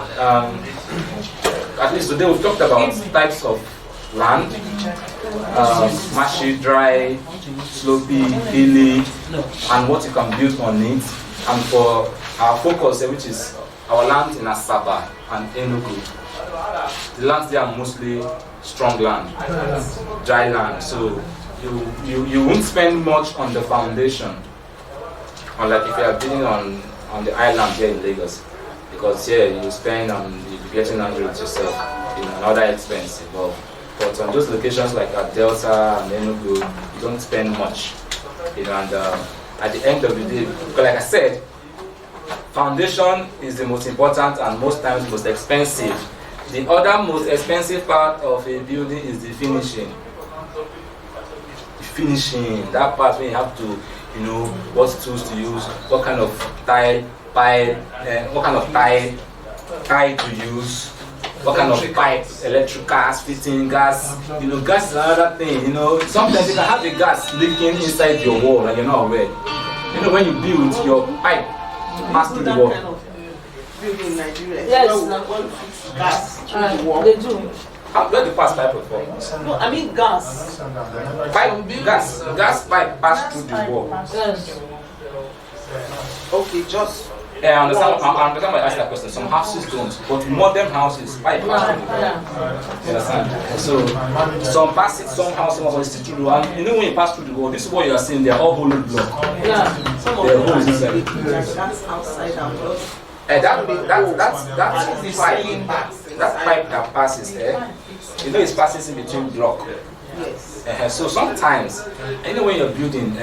at least today we've talked about types of land, marshy, dry, slopey, hilly, and what you can build on it. And for our focus, which is our land in Asaba and Enugu, the lands there are mostly strong land, dry land. So you won't spend much on the foundation, unlike if you are building on the island here in Lagos, because here you spend you'll be getting angry with yourself, you know, another expense involved. But on those locations like at Delta and Enugu, you don't spend much, you know. And at the end of the day, because like I said, foundation is the most important and most times most expensive. The other most expensive part of a building is the finishing. The finishing, that part where you have to, you know, what tools to use, what kind of tile to use, what kind of pipe, electric gas, fitting gas. Gas is another thing. Sometimes you can have the gas leaking inside your wall and you're not aware. When you build, your pipe pass through the wall. Kind of building in Nigeria. Yes. Gas through the wall. They do. How do you pass pipe before? No, I mean gas. Gas pipe pass through the wall. Yes. Okay, just. Yeah, I understand why I asked that question. Some houses don't, but modern houses pipe pass through the wall. You understand? So some pass it somehow, it's still through the wall. And when you pass through the wall, this is what you are seeing. They are all hollow block. Yeah. Some of They're them holes inside. gas outside and just. That pipe that passes there, it passes in between block. Yes. So sometimes, when you're building,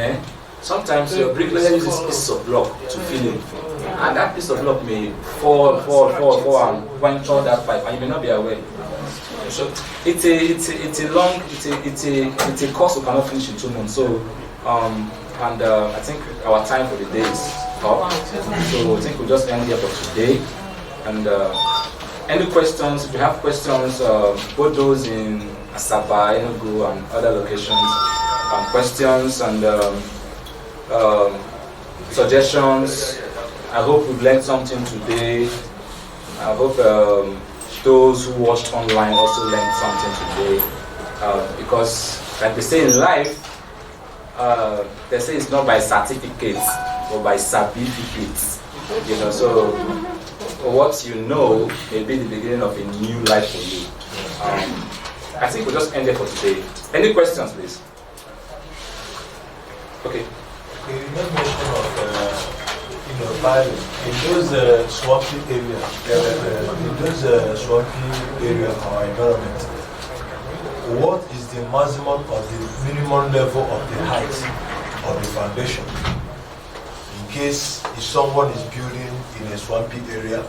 sometimes your bricklayer uses piece of block to fill in, and that piece of block may fall and puncture that pipe, and you may not be aware. So it's a course we cannot finish in 2 months. So I think our time for the day is up. So I think we'll just end here for today. And any questions? If you have questions, both those in Asaba, Enugu, and other locations, questions and suggestions. I hope we've learned something today. I hope those who watched online also learned something today. Because, like they say in life, they say it's not by certificates, but by certificates. So what you know may be the beginning of a new life for you. I think we'll just end it for today. Any questions, please? Okay. You made mention of in those swampy areas, or environment, what is the maximum or the minimum level of the height of the foundation? In case if someone is building in a swampy area,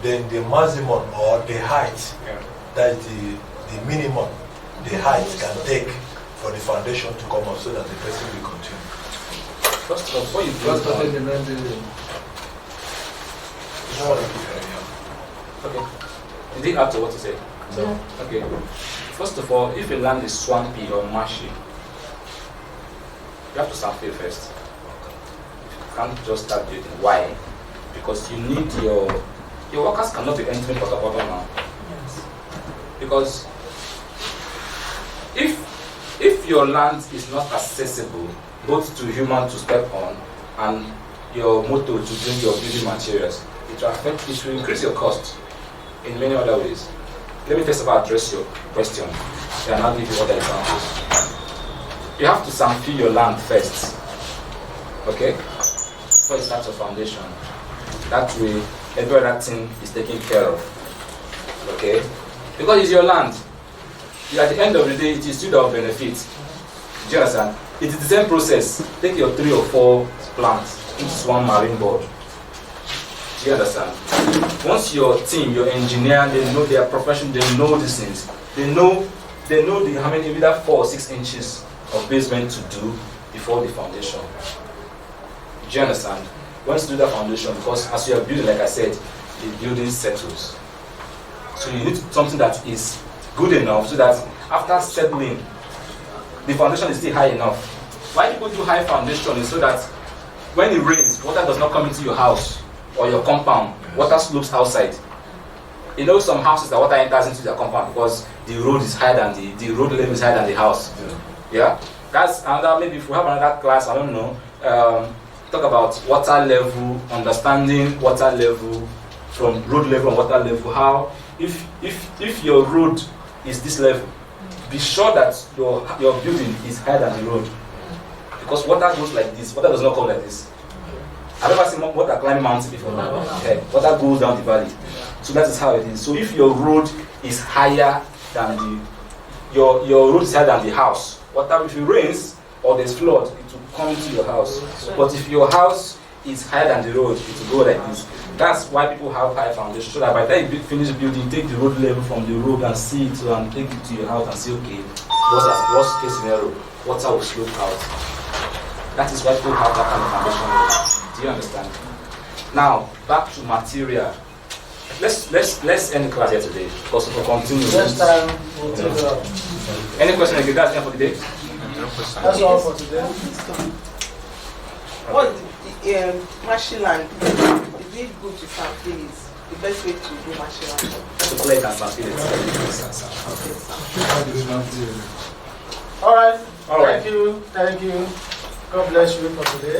then the maximum or the height, that is the minimum the height can take for the foundation to come up so that the person will continue. First of all, before you build okay. Did he add to what you said? No. Okay. First of all, if a land is swampy or marshy, you have to sample first. You can't just start building. Why? Because you need your workers cannot be entering Port now. Yes. Because if your land is not accessible both to human to step on and your motor to bring your building materials, it will increase your cost in many other ways. Let me first of all address your question and I'll give you other examples. You have to sample your land first, okay? Before you start your foundation. That way, every other thing is taken care of, okay? Because it's your land. At the end of the day, it is still of benefit. Do you understand? It is the same process. Take your 3 or 4 plants into one marine board. Do you understand? Once your team, your engineer, they know their profession, they know these things. They know how many, either 4 or 6 inches of basement to do before the foundation. Do you understand? Once you do the foundation, because as you are building, like I said, the building settles. So you need something that is good enough so that after settling, the foundation is still high enough. Why people do high foundation is so that when it rains, water does not come into your house or your compound. Water slopes outside. You know some houses that water enters into their compound because the road is higher than the road level is higher than the house. Yeah? That's another, maybe if we have another class, I don't know, talk about water level, understanding water level from road level and water level. How if your road is this level, be sure that your building is higher than the road. Because water goes like this, water does not come like this. I've never seen water climbing mountains before. Water goes down the valley. So that is how it is. So if your road is higher than your road is higher than the house, water, if it rains or there's flood, it will come into your house. But if your house is higher than the road, it will go like this. That's why people have high foundation. So that by the time you finish building, take the road level from the road and see it and take it to your house and say, okay, worst case scenario, water will slope out. That is why people have that kind of foundation. Do you understand? Now, back to material. let's end the class here today. Because we'll continue. Next time we'll take it up. Any question you guys have for the day? That's all for today. What the machine land? Is it good to start, please? The best way to do machine land? To play it and translate it. All right. All right. Thank you. God bless you for today.